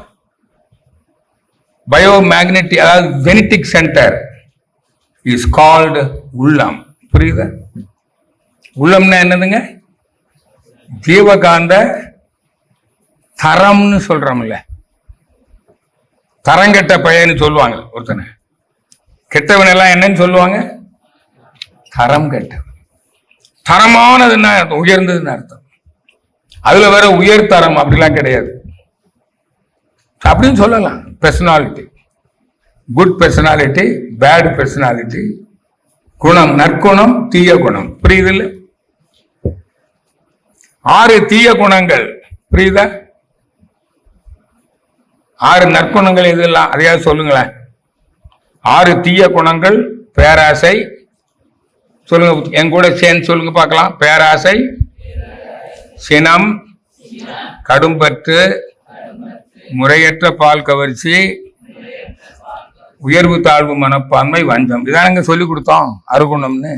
பயோமேக்னெட்டிக், அதாவது ஜெனட்டிக் சென்டர் இஸ் கால்டு உள்ளம். புரியுதா? உள்ளம்னா என்னதுங்க? ஜீவகாந்த தரம்னு சொல்றோம்ல. தரங்கெட்ட பையன்னு சொல்லுவாங்க ஒருத்தனை. கெட்டவன் எல்லாம் என்னன்னு சொல்லுவாங்க? தரம் கெட்டவன். தரமானதுன்னா உயர்ந்ததுன்னு அர்த்தம். அதுல வேற உயர் தரம் அப்படிலாம் கிடையாது. அப்படின்னு சொல்லலாம். Personality, good personality, bad personality, குணம், நற்குணம், தீய குணம். புரியுது? 6 தீய குணங்கள். புரியுதா? 6 நற்குணங்கள் இதெல்லாம் அதையாவது சொல்லுங்களேன். 6 தீய குணங்கள். பேராசை. சொல்லுங்க, என் கூட சேர்ந்து சொல்லுங்க பார்க்கலாம். பேராசை, சினம், கடும்பற்று, முறையற்ற பால் கவர்ச்சி, உயர்வு தாழ்வு மனப்பான்மை, வஞ்சம். இதான் நாங்க சொல்லி கொடுத்தோம் அருகுணம்னு.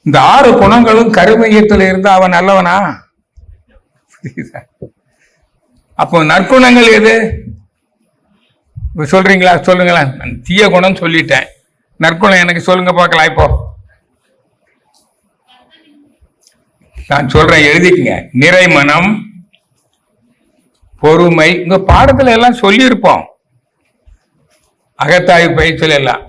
இந்த 6 குணங்களும் கருமையத்தில் இருந்து அவன் நல்லவனா? அப்போ நற்குணங்கள் எது சொல்றீங்களா? சொல்லுங்களேன். தீய குணம் சொல்லிட்டேன். நற்குணம் எனக்கு சொல்லுங்க பார்க்கலாம். இப்போ நான் சொல்றேன், எழுதிக்கங்க. நிறைமனம், பொறுமை. இங்க பாடத்துல எல்லாம் சொல்லியிருப்போம், அகத்தாய்வு பயிற்சியில் எல்லாம்.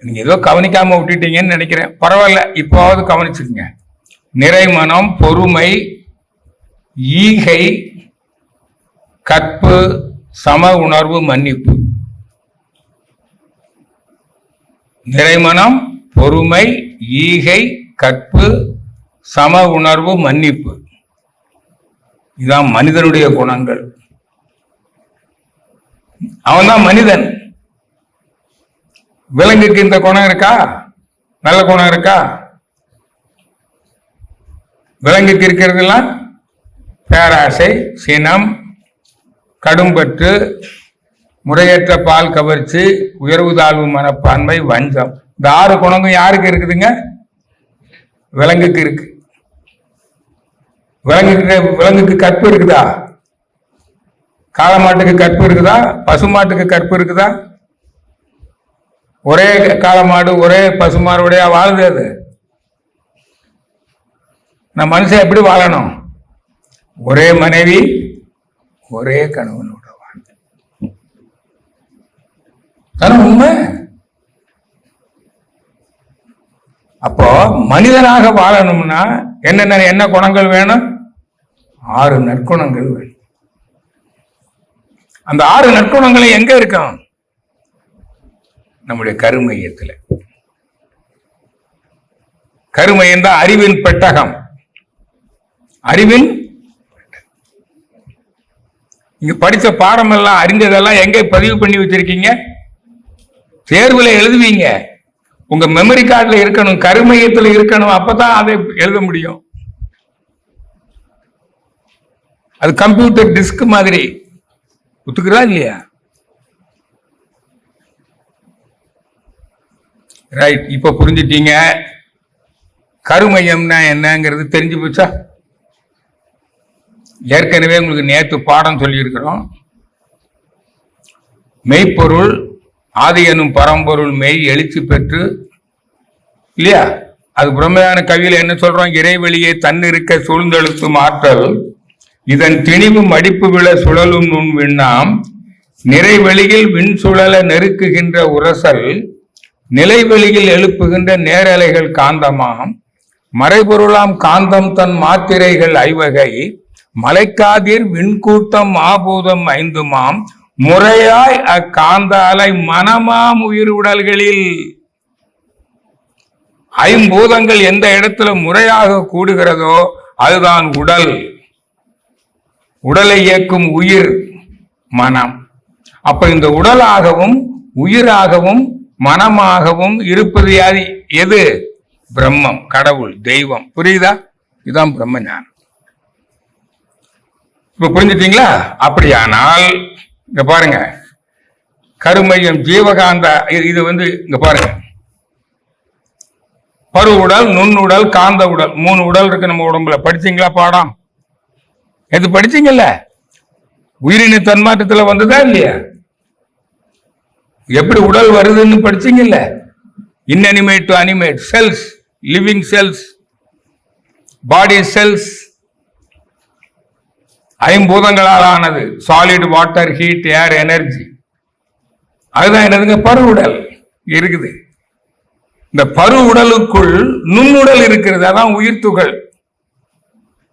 நீங்க ஏதோ கவனிக்காம விட்டுட்டீங்கன்னு நினைக்கிறேன். பரவாயில்ல, இப்போவாவது கவனிச்சுக்கங்க. நிறைமனம், பொறுமை, ஈகை, கற்பு, சம உணர்வு, மன்னிப்பு. நிறைமனம், பொறுமை, ஈகை, கற்பு, சம உணர்வு, மன்னிப்பு. இதுதான் மனிதனுடைய குணங்கள். அவன்தான் மனிதன். விலங்குக்கு இந்த குணம் இருக்கா? நல்ல குணம் இருக்கா? விலங்குக்கு இருக்கிறதுலாம் பேராசை, சினம், கடும்பற்று, முறையற்ற பால் கவர்ச்சி, உயர்வு தாழ்வு மனப்பான்மை, வஞ்சம். இந்த 6 குணங்கள் யாருக்கு இருக்குதுங்க? விலங்குக்கு இருக்கு. விலங்குக்கு கற்பு இருக்குதா? காளமாட்டுக்கு கற்பு இருக்குதா? பசுமாட்டுக்கு கற்பு இருக்குதா? ஒரே காளமாடு ஒரே பசுமாடுடைய வாழுது அது. நான் மனுஷன் எப்படி வாழணும்? ஒரே மனைவி ஒரே கணவனோட வாழ உண்மை. அப்போ மனிதனாக வாழணும்னா என்ன குணங்கள் வேணும்? 6 நற்குணங்கள் வேணும். அந்த 6 நற்குணங்களும் எங்க இருக்கும்? நம்முடைய கருமையத்தில். கருமையம் தான் அறிவின் பெட்டகம். அறிவின் நீங்க படிச்ச பாடம் எல்லாம், அறிஞ்சதெல்லாம் எங்க பதிவு பண்ணி வச்சிருக்கீங்க? தேர்வுல எழுதுவீங்க. உங்க மெமரி கார்டுல இருக்கணும், கருமையத்தில் இருக்கணும். அப்பதான் அதை எழுத முடியும். அது கம்ப்யூட்டர் டிஸ்க் மாதிரி. ஒத்துக்கிறா இல்லையா? ரைட். இப்ப புரிஞ்சிட்டீங்க கருமையம்னா என்னங்கிறது தெரிஞ்சு போச்சா? ஏற்கனவே உங்களுக்கு நேற்று பாடம் சொல்லி இருக்கிறோம். மெய்ப்பொருள் ஆதி எனும் பரம்பொருள் மெய் எழுச்சி பெற்று இல்லையா? அது பிரம்மையான கவியில என்ன சொல்றோம்? இறைவெளியை தன்னிருக்க சூழ்ந்தெழுத்தும் ஆற்றல் இதன் திணிவு மடிப்பு விழ சுழலும் நுண் விண்ணாம் நிறைவெளியில் விண் சுழல நெருக்குகின்ற உரசல் நிலைவெளியில் எழுப்புகின்ற நேரலைகள் காந்தமாம் மறைபொருளாம் காந்தம் தன் மாத்திரைகள் ஐவகை மலைக்காதிர் விண்கூட்டம் மாபூதம் 5மாம் முறையாய் அக்காந்த அலை மனமாம் உயிர் உடல்களில். 5 பூதங்கள் எந்த இடத்துல முறையாக கூடுகிறதோ அதுதான் உடல். உடலை இயக்கும் உயிர் மனம். அப்ப இந்த உடலாகவும் உயிராகவும் மனமாகவும் இருப்பது யாரு? எது? பிரம்மம், கடவுள், தெய்வம். புரியுதா? இதுதான் பிரம்ம ஞானம். இப்ப புரிஞ்சுட்டீங்களா? அப்படியானால் இங்க பாருங்க, கருமையம், ஜீவகாந்த, இது இங்க பாருங்க, பரு உடல், நுண்ணுடல், காந்த உடல், 3 உடல் இருக்கு நம்ம உடம்புல. படிச்சீங்களா பாடம்? எது படிச்சீங்கல்ல? உயிரின தன்மாற்றத்துல வந்ததா இல்லையா? எப்படி உடல் வருதுன்னு படிச்சீங்கல்ல? Inanimate to animate, cells, living cells, body cells, ஐம்பூதங்களால் ஆனது, solid, water, heat, air, energy. அதுதான் என்னதுங்க? பரு உடல் இருக்குது. இந்த பரு உடலுக்குள் நுண்ணுடல் இருக்கிறது, அதான் உயிர் துகள்,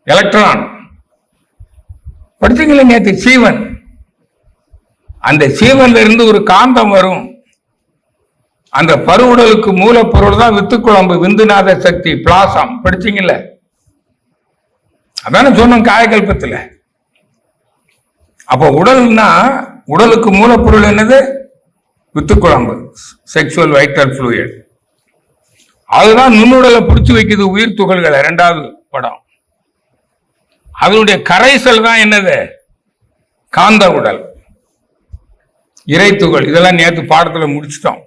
எலக்ட்ரான். படிச்சீங்களா நேற்று? சீவன். அந்த சீவன்ல இருந்து ஒரு காந்தம் வரும். அந்த பரு உடலுக்கு மூலப்பொருள் தான் வித்துக்குழம்பு, விந்துநாத சக்தி, பிளாசம். படிச்சீங்கல்ல? அதான சொன்னோம் காயகல்பத்துல. அப்போ உடல்னா, உடலுக்கு மூலப்பொருள் என்னது? வித்துக்குழம்பு, செக்ஷுவல் வைட்டல் ஃப்ளூயிட். அதுதான் நுண்ணுடலை பிடிச்சு வைக்குது, உயிர் துகள்களை. 2வது படம். அதனுடைய கரைசல் தான் என்னது? காந்த உடல், இறை துகள். இதெல்லாம் நேற்று பாடத்துல முடிச்சிட்டோம்.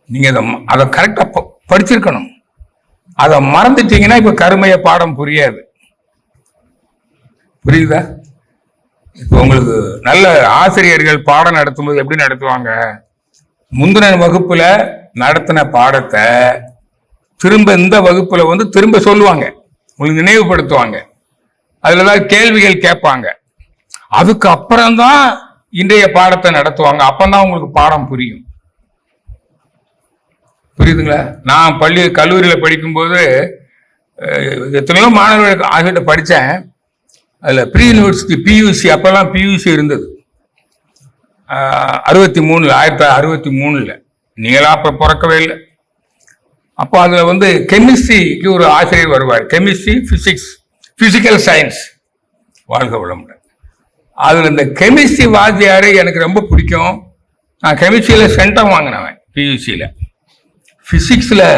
நீங்க அதை கரெக்டா படிச்சிருக்கணும். அதை மறந்துட்டீங்கன்னா இப்ப கருமைய பாடம் புரியாது. புரியுதா? இப்ப உங்களுக்கு நல்ல ஆசிரியர்கள் பாடம் நடத்தும் போது எப்படி நடத்துவாங்க? முந்தின வகுப்புல நடத்தின பாடத்தை திரும்ப இந்த வகுப்புல திரும்ப சொல்லுவாங்க, உங்களுக்கு நினைவுபடுத்துவாங்க. அதுலதான் கேள்விகள் கேட்பாங்க. அதுக்கு அப்புறம்தான் இன்றைய பாடத்தை நடத்துவாங்க. அப்பதான் உங்களுக்கு பாடம் புரியும். புரியுதுங்களா? நான் கல்லூரியில படிக்கும்போது எத்தனையோ மாணவர்களுக்கு ஆகிட்ட படித்தேன். அதில் ப்ரீ யூனிவர்சிட்டி, பியூசி, அப்பெல்லாம் பியூசி இருந்தது. 1963 நீங்களாம் அப்போ பிறக்கவே இல்லை. அப்போ அதில் கெமிஸ்ட்ரிக்கு ஒரு ஆசிரியர் வருவார். Chemistry, physics, physical science. வாழ்க வளமுடன். அதில் இந்த கெமிஸ்ட்ரி வாத்தியார் எனக்கு ரொம்ப பிடிக்கும். நான் கெமிஸ்ட்ரியில் சென்டம் வாங்கினவன் பியூசியில். பிசிக்ஸில்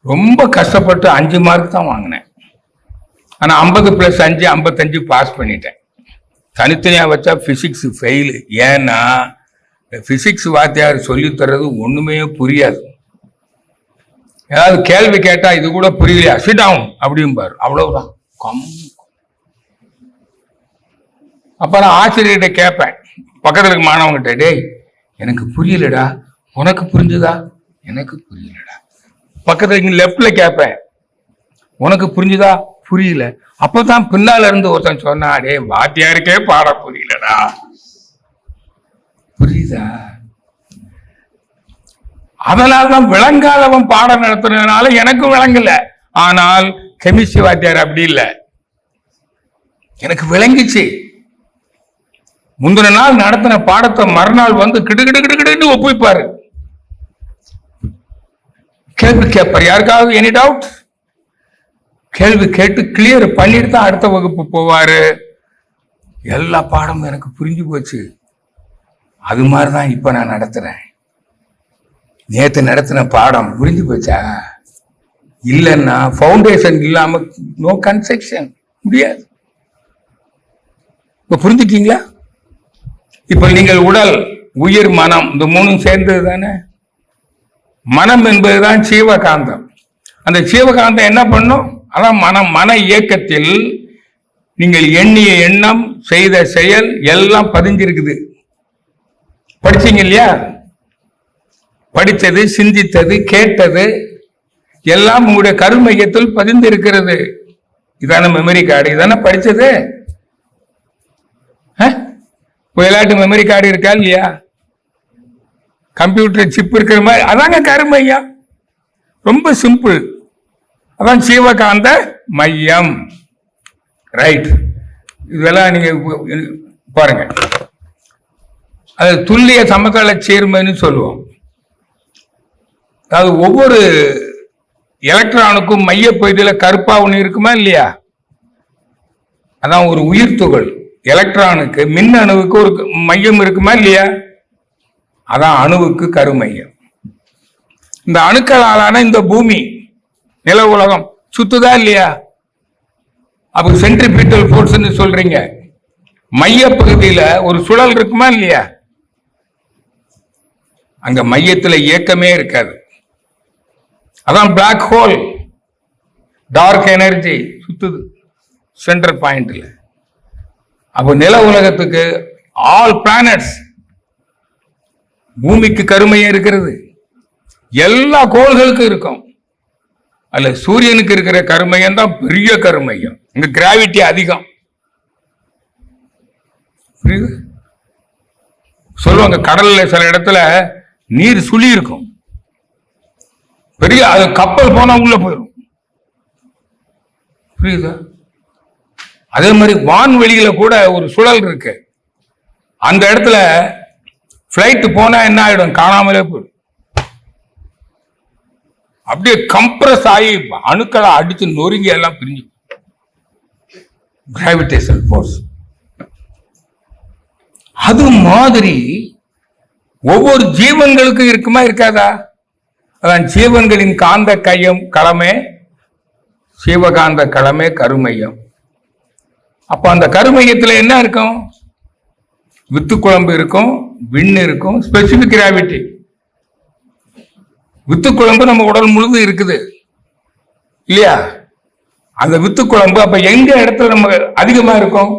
ரொம்ப கஷ்டப்பட்டு 5 மார்க் தான் வாங்கினேன். ஆனால் 50+5 55 பாஸ் பண்ணிட்டேன். தனித்தனியாக வச்சா பிசிக்ஸ் ஃபெயிலு. ஏன்னா பிசிக்ஸ் வாத்தியார் சொல்லித்தர்றது ஒன்றுமே புரியாது. ஏதாவது கேள்வி கேட்டால் இது கூட புரியலையா, சிட் டவுன் அப்படிம்பாரு. அவ்வளவுதான். அப்போ நான் ஆசிரியர்கிட்ட கேட்பேன், பக்கத்தில் இருக்க மாணவங்கிட்ட, டேய் எனக்கு புரியலடா, உனக்கு புரிஞ்சுதா? எனக்கு புரியலடா. பக்கத்தில் லெஃப்ட்ல கேட்பேன், உனக்கு புரிஞ்சுதா? புரியல. அப்பதான் பின்னால இருந்து ஒருத்தன் சொன்னா, டே வாத்தியாருக்கே பாட புரியலடா. புரியுதா? அதனால்தான் விளங்காதவன் பாடம் நடத்துறதுனால எனக்கும் விளங்கல. ஆனால் கெமிஸ்ட்ரி வாத்தியார் அப்படி இல்லை, எனக்கு விளங்கிச்சு. முந்தின நாள் நடத்தின பாடத்தை மறுநாள் கிடு ஒப்பிப்பாரு. கேள்வி கேட்பார். யாருக்காவது எனி டவுட்? கேள்வி கேட்டு கிளியர் பண்ணிட்டு தான் அடுத்த வகுப்பு போவாரு. எல்லா பாடமும் எனக்கு புரிஞ்சு போச்சு. அது மாதிரிதான் இப்ப நான் நடத்துறேன். நேற்று நடத்தின பாடம் புரிஞ்சு போச்சா? இல்லைன்னா ஃபவுண்டேஷன் இல்லாம நோ கன்ஸ்ட்ரக்ஷன் முடியாது. இப்ப புரிஞ்சுட்டீங்களா? இப்ப நீங்கள் உடல், உயிர், மனம், இந்த 3 சேர்ந்தது தானே. மனம் என்பதுதான் ஜீவகாந்தம். அந்த ஜீவகாந்தம் என்ன பண்ணும்? அதான் மன இயக்கத்தில் நீங்கள் எண்ணிய எண்ணம், செய்த செயல் எல்லாம் பதிஞ்சிருக்குது. படிச்சீங்க இல்லையா? படித்தது, சிந்தித்தது, கேட்டது எல்லாம் உங்களுடைய கருமையத்தில் பதிந்திருக்கிறது. இதான மெமரி கார்டு. இதான படிச்சது. எல்லாட்டு மெமரி கார்டு இருக்கா இல்லையா? கம்ப்யூட்டர் சிப் இருக்கிற மாதிரி அதாங்க கருமையம். ரொம்ப சிம்பிள். அதான் ஜீவகாந்த மையம். ரைட். இதெல்லாம் நீங்க பாருங்க. அது துல்லிய சமதள சேர்மைன்னு சொல்லுவோம். அதாவது ஒவ்வொரு எலக்ட்ரானுக்கும் மைய பகுதியில் கருப்பா ஒண்ணு இருக்குமா இல்லையா? அதான் ஒரு உயிர் துகள். எலக்ட்ரானுக்கு மின் அணுவுக்கு ஒரு மையம் இருக்குமா இல்லையா? அதான் அணுவுக்கு கருமையம். இந்த அணுக்களாலான இந்த பூமி நில உலகம் சுத்துதா இல்லையா? அப்ப சென்ட்ரிபியூட்டல் ஃபோர்ஸ்ன்னு சொல்றீங்க. மைய பகுதியில ஒரு சுழல் இருக்குமா இல்லையா? அங்க மையத்துல இயக்கமே இருக்காது. அதான் பிளாக் ஹோல், டார்க் எனர்ஜி சுத்துது சென்ட்ரல் பாயிண்ட்ல. அப்போ நில உலகத்துக்கு ஆல் பிளானட்ஸ், பூமிக்கு கருமையம் இருக்கிறது, எல்லா கோள்களுக்கும் இருக்கும். அல்ல சூரியனுக்கு இருக்கிற கருமையம் தான் பெரிய கருமையம். இங்க கிராவிட்டி அதிகம். சொல்லுவாங்க கடல்ல சில இடத்துல நீர் சுழி இருக்கும், பெரிய அது கப்பல் போனா உள்ள போயிடும். புரியுதா? அதே மாதிரி வான்வெளியில கூட ஒரு சுழல் இருக்கு. அந்த இடத்துல பிளைட் போனா என்ன ஆயிடும்? காணாமலே போயிடும். அப்படியே கம்ப்ரஸ் ஆகி அணுக்களை அடிச்சு நொறுங்கி எல்லாம் பிரிஞ்சு. Gravitation force. அது மாதிரி ஒவ்வொரு ஜீவன்களுக்கும் இருக்குமா இருக்காதா? அதான் ஜீவன்களின் காந்த கையம் களமே சிவகாந்த களமே கருமையம். அப்ப அந்த கருமையத்துல என்ன இருக்கும்? வித்து குழம்பு இருக்கும், விண் இருக்கும், ஸ்பெசிபிக் கிராவிட்டி. வித்து குழம்பு நம்ம உடல் முழுதும் இருக்குது இல்லையா? அந்த வித்து குழம்பு அப்ப எங்க இடத்துல நம்ம அதிகமா இருக்கும்?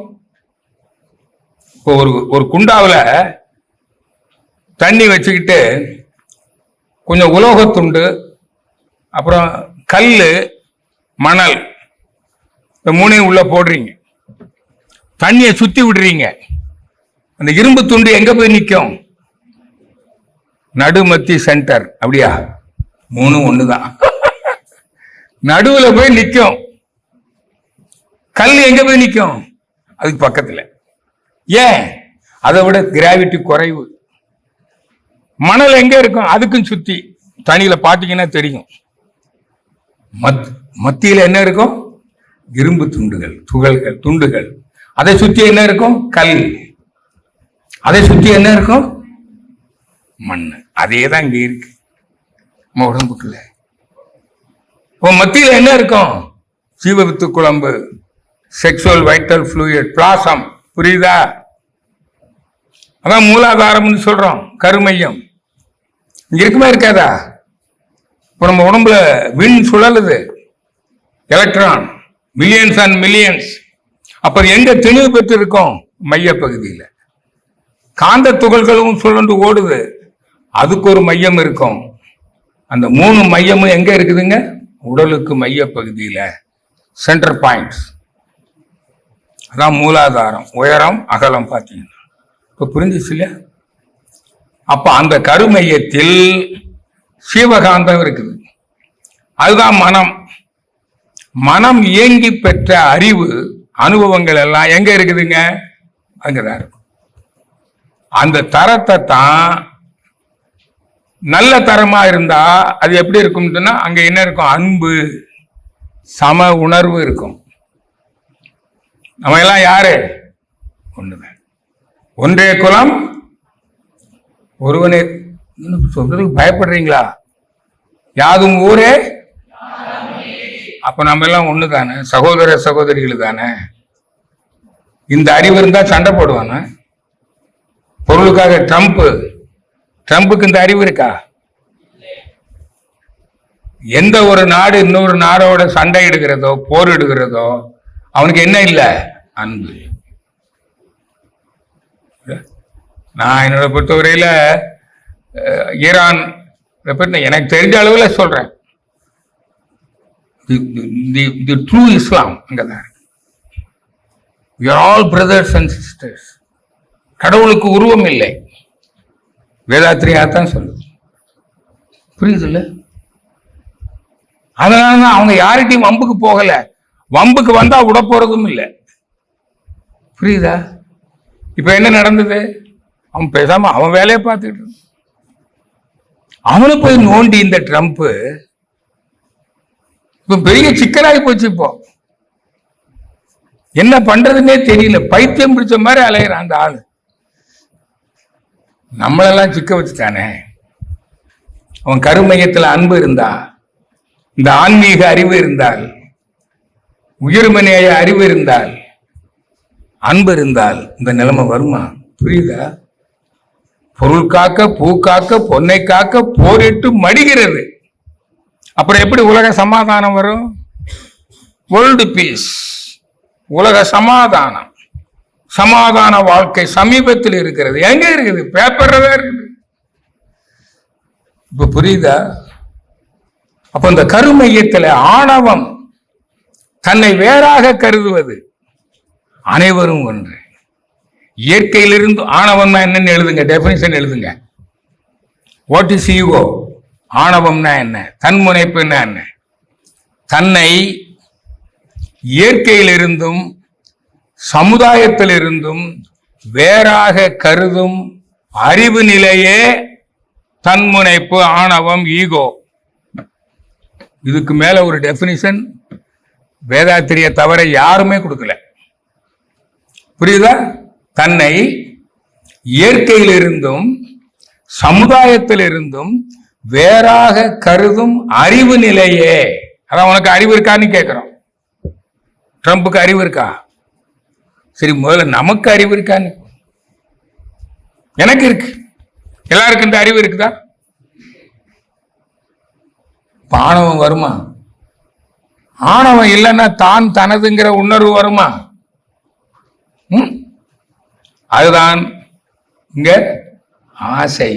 இப்போ ஒரு குண்டாவில் தண்ணி வச்சுக்கிட்டு கொஞ்சம் உலோகத்துண்டு, அப்புறம் கல், மணல், இந்த மூணையும் உள்ள போடுறீங்க, தண்ணியை சுத்தி விடுறீங்க. அந்த இரும்பு துண்டு எங்க போய் நிற்கும்? நடுமத்தி சென்டர். அப்படியா? மூணும் ஒண்ணுதான். நடுவில் போய் நிற்கும். கல் எங்க போய் நிற்கும்? அதுக்கு பக்கத்துல. ஏன்? அதை விட கிராவிட்டி குறைவு. மணல் எங்க இருக்கும்? அதுக்கும் சுத்தி. தண்ணியில பாத்தீங்கன்னா தெரியும். மத்தியில என்ன இருக்கும்? இரும்பு துண்டுகள், துகள்கள், துண்டுகள். அதை சுத்தி என்ன இருக்கும்? கல். அதை சுத்தி என்ன இருக்கும்? மண். அதே தான் இங்க இருக்கு நம்ம உடம்புக்குள்ள. மத்தியில என்ன இருக்கும்? ஜீவவித்து குழம்பு, செக்ஷுவல் வைட்டல் ஃப்ளூயிட், பிளாசம். புரியுதா? அதான் மூலாதாரம்னு சொல்றோம், கருமையம். இங்க இருக்குமா இருக்காதா? இப்போ நம்ம உடம்புல விண் சுழலுது, எலக்ட்ரான், மில்லியன்ஸ் அண்ட் மில்லியன்ஸ். அப்ப எங்க தெளிவு பெற்று இருக்கும்? மைய பகுதியில். காந்த துகள்களும் சுழன்று ஓடுது, அதுக்கு ஒரு மையம் இருக்கும். அந்த மூணு மையமும் எங்க இருக்குதுங்க? உடலுக்கு மைய பகுதியில, சென்டர் பாயிண்ட்ஸ். அதான் மூலாதாரம். உயரம் அகலம் பார்த்தீங்கன்னா இப்ப புரிஞ்சிச்சு இல்லையா? அப்ப அந்த கருமையத்தில் சிவகாந்தம் இருக்குது. அதுதான் மனம். மனம் இயங்கி பெற்ற அறிவு, அனுபவங்கள் எல்லாம் எங்க இருக்குதுங்க? அங்கதான் இருக்கும். அந்த தரத்தை தான் நல்ல தரமா இருந்தா அது எப்படி இருக்கும்னா அங்க என்ன இருக்கும்? அன்பு, சம உணர்வு இருக்கும். நம்ம எல்லாம் யாரு? ஒண்ணுதான். ஒன்றே குலம் ஒருவனே. சொல்றதுக்கு பயப்படுறீங்களா? யாதும் ஊரே. அப்ப நம்ம எல்லாம் ஒண்ணுதானே, சகோதர சகோதரிகள் தானே. இந்த அறிவு இருந்தா சண்டை போடுவானே பொருளுக்காக. ட்ரம்புக்கு இந்த அறிவு இருக்கா? எந்த ஒரு நாடு இன்னொரு நாடோட சண்டை இடுகிறதோ, போர் இடுகிறதோ, அவனுக்கு என்ன இல்லை? அன்பு. நான் என்னோட பொறுத்தவரையில ஈரான் எனக்கு தெரிஞ்ச அளவில் சொல்றேன், தி ட்ரூ இஸ்லாம் அங்கதான். We are all brothers and sisters. கடவுளுக்கு உருவம் இல்லை, வேதாத்திரியாத்தான் சொல்லுது. புரியுதுல்ல? அதனாலதான் அவங்க யார்கிட்டையும் வம்புக்கு போகல. வம்புக்கு வந்தா விட போறதும் இல்லை. புரியுதா? இப்ப என்ன நடந்தது? அவன் பேசாம அவன் வேலையை பார்த்துட்டு அவனு போய் நோண்டி இந்த ட்ரம்ப் இப்ப பெரிய சிக்கலாகி போச்சு. இப்போ என்ன பண்றதுன்னே தெரியல, பைத்தியம் பிடிச்ச மாதிரி அலையிறான் அந்த ஆளு. நம்மளெல்லாம் சிக்க வச்சுட்டானே. அவன் கருமையத்தில் அன்பு இருந்தா, இந்த ஆன்மீக அறிவு இருந்தால், உயிர்மனைய அறிவு இருந்தால், அன்பு இருந்தால் இந்த நிலைமை வருமா? புரியுதா? பொருள் காக்க, பூ காக்க, பொன்னை காக்க போரிட்டு மடிகிறது. அப்புறம் எப்படி உலக சமாதானம் வரும்? வேர்ல்டு பீஸ், உலக சமாதானம், சமாதான வாழ்க்கை சமீபத்தில் இருக்கிறது. எங்க இருக்குது? பேப்பர்ல தான் இருக்குது. இப்ப புரியுதா? அப்ப இந்த கருமையத்தில் ஆணவம், தன்னை வேறாக கருதுவது, அனைவரும் ஒன்று. இயற்கையிலிருந்து ஆணவம்னா என்னன்னு எழுதுங்க, டெபினிஷன் எழுதுங்க. What is ego? ஆணவம்னா என்ன? தன்முனைப்புன்னா என்ன? தன்னை இயற்கையிலிருந்தும் சமுதாயத்திலிருந்தும் வேறாக கருதும் அறிவு நிலையே தன்முனைப்பு, ஆணவம், ஈகோ. இதுக்கு மேல ஒரு டெபினிஷன் வேதாத்திரிய தவிர யாருமே கொடுக்கல. புரியுதா? தன்னை இயற்கையிலிருந்தும் சமுதாயத்திலிருந்தும் வேறாக கருதும் அறிவு நிலையே. அதான் உனக்கு அறிவு இருக்கான்னு கேட்கிறோம். ட்ரம்புக்கு அறிவு இருக்கா? சரி, முதல்ல நமக்கு அறிவு இருக்கான்னு. எனக்கு இருக்கு. எல்லாருக்கும் இந்த அறிவு இருக்குதா? ஆணவம் வருமா? ஆணவம் இல்லைன்னா தான் தனதுங்கிற உணர்வு வருமா? அதுதான் இங்க ஆசை.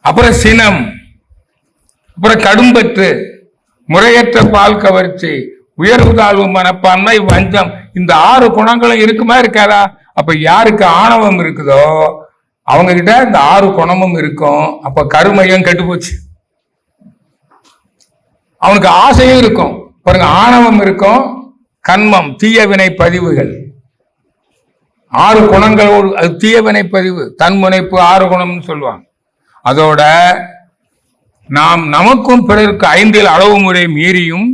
அப்புறம் சினம், அப்புறம் கடும்பற்று, முறையற்ற பால் கவர்ச்சி, உயர்வு தாழ்வு மனப்பான்மை, வஞ்சம். இந்த 6 குணங்களும் இருக்குமா இருக்காதா? அப்ப யாருக்கு ஆணவம் இருக்குதோ அவங்க கிட்ட இந்த 6 குணமும் இருக்கும். அப்ப கருமையும் கெட்டு போச்சு. அவனுக்கு ஆசையும் இருக்கும். பாருங்க, ஆணவம் இருக்கும், கண்மம், தீயவினை பதிவுகள், 6 குணங்களோடு. அது தீயவினை பதிவு, தன்முனைப்பு, 6 குணம்னு சொல்லுவாங்க. அதோட நாம் நமக்கும் பிறருக்கு 5 அளவு முறை மீறியும்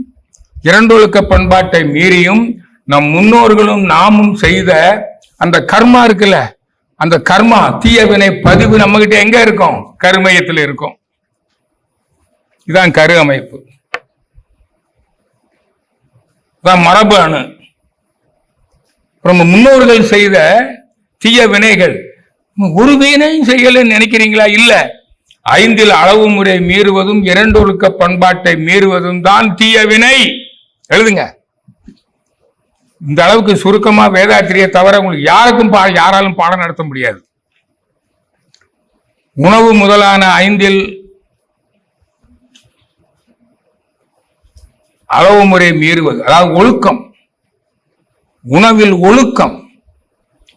2 ஒழுக்க பண்பாட்டை மீறியும் நம் முன்னோர்களும் நாமும் செய்த அந்த கர்மா இருக்குல்ல, அந்த கர்மா தீயவினை பதிவு நம்ம கிட்ட எங்க இருக்கும்? கருமையத்தில் இருக்கும். இதான் கரு அமைப்பு, இதான் மரபு அணு. நம்ம முன்னோர்கள் செய்த தீய வினைகள் ஒரு வினையும் செய்யலன்னு நினைக்கிறீங்களா? இல்ல, 5 அளவு முறை மீறுவதும் 2 ஒழுக்க பண்பாட்டை மீறுவதும் தான் தீய வினை. எழுதுங்க. இந்த அளவுக்கு சுருக்கமா வேதாத்திரிய தவிர உங்களுக்கு யாராலும் பாடம் நடத்த முடியாது. உணவு முதலான 5 அளவு முறை மீறுவது, அதாவது ஒழுக்கம், உணவில் ஒழுக்கம்,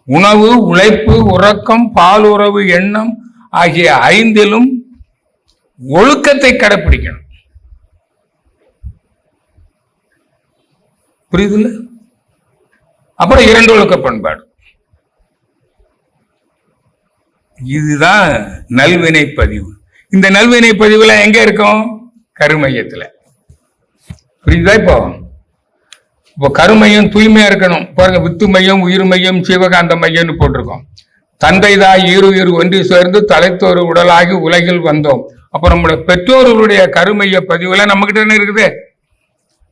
உணவு, உழைப்பு, உறக்கம், பாலுறவு, எண்ணம் ஆகிய 5லும் ஒழுக்கத்தை கடைப்பிடிக்கணும். புரியுதுல்ல? அப்புறம் 2 ஒழுக்க பண்பாடு. இதுதான் நல்வினை பதிவு. இந்த நல்வினை பதிவுல எங்க இருக்கும்? கருமையத்துல. புரியுதா? இப்போ கருமையம் தூய்மையா இருக்கணும். பாருங்க, வித்து மையம், உயிர் மையம், சிவகாந்த மையம்னு போட்டிருக்கோம். தந்தைதாய் ஈருயிர் ஒன்று சேர்ந்து தலைத்தோறு உடலாகி உலகில் வந்தோம். அப்ப நம்முடைய பெற்றோர்களுடைய கருமைய பதிவுல நம்ம கிட்ட என்ன இருக்குது?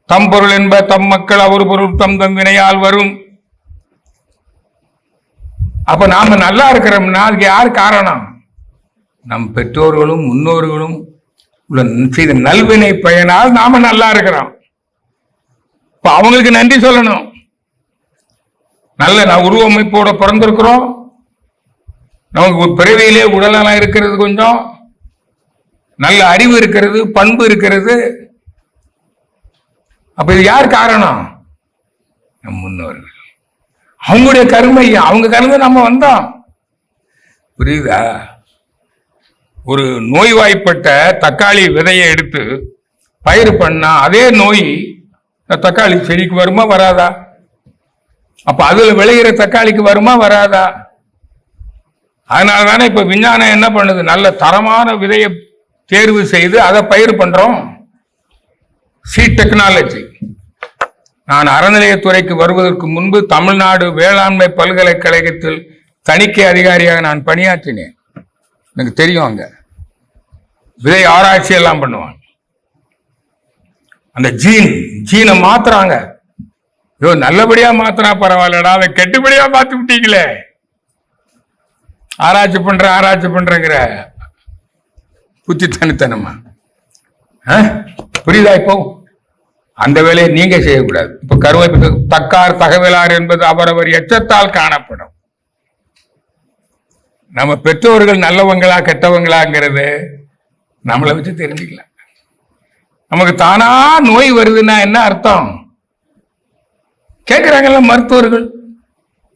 தம் பொருள் என்ப தம் மக்கள், அவர் பொருள் தம் தம் வினையால் வரும். அப்ப நாம நல்லா இருக்கிறோம்னா அதுக்கு யார் காரணம்? நம் பெற்றோர்களும் முன்னோர்களும் செய்த நல்வினை பயனால் நாம நல்லா இருக்கிறோம். இப்ப அவங்களுக்கு நன்றி சொல்லணும். நல்ல உருவமைப்போட பிறந்திருக்கிறோம், நமக்கு பிறவியிலே உடலெல்லாம் இருக்கிறது, கொஞ்சம் நல்ல அறிவு இருக்கிறது, பண்பு இருக்கிறது. அப்ப இது யார் காரணம்? நம் முன்னோர்கள். அவங்களுடைய கருமை, அவங்க கருமை நம்ம வந்தோம். புரியுதா? ஒரு நோய்வாய்ப்பட்ட தக்காளி விதையை எடுத்து பயிர் பண்ணா அதே நோய் தக்காளி செடிக்கு வருமா வராதா? அப்ப அதுல விளைகிற தக்காளிக்கு வருமா வராதா? அதனால தானே இப்ப விஞ்ஞானம் என்ன பண்ணுது? நல்ல தரமான விதையை தேர்வு செய்து அதை பயிர் பண்றோம். Seed technology. நான் அறநிலையத்துறைக்கு வருவதற்கு முன்பு தமிழ்நாடு வேளாண்மை பல்கலைக்கழகத்தில் தணிக்கை அதிகாரியாக நான் பணியாற்றினேன். எனக்கு தெரியும். அங்க விதை ஆராய்ச்சி எல்லாம் பண்ணுவாங்க. அந்த ஜீனை மாத்துறாங்க. ஐயோ, நல்லபடியா மாத்தினா பரவாயில்லடா, அதை கெட்டுப்படியா மாத்தி விட்டீங்களே. ஆராய்ச்சி பண்றங்கிற புத்தித்தனித்தனமா புரியுதா? இப்போ அந்த வேலையை நீங்க செய்யக்கூடாது. இப்ப கருவை தக்கார் தகவலார் என்பது அவரவர் எச்சத்தால் காணப்படும். நம்ம பெற்றோர்கள் நல்லவங்களா கெட்டவங்களாங்கிறது நம்மளை வச்சு தெரிஞ்சுக்கலாம். நமக்கு தானா நோய் வருதுன்னா என்ன அர்த்தம்? கேட்கிறாங்கல்ல மருத்துவர்கள்,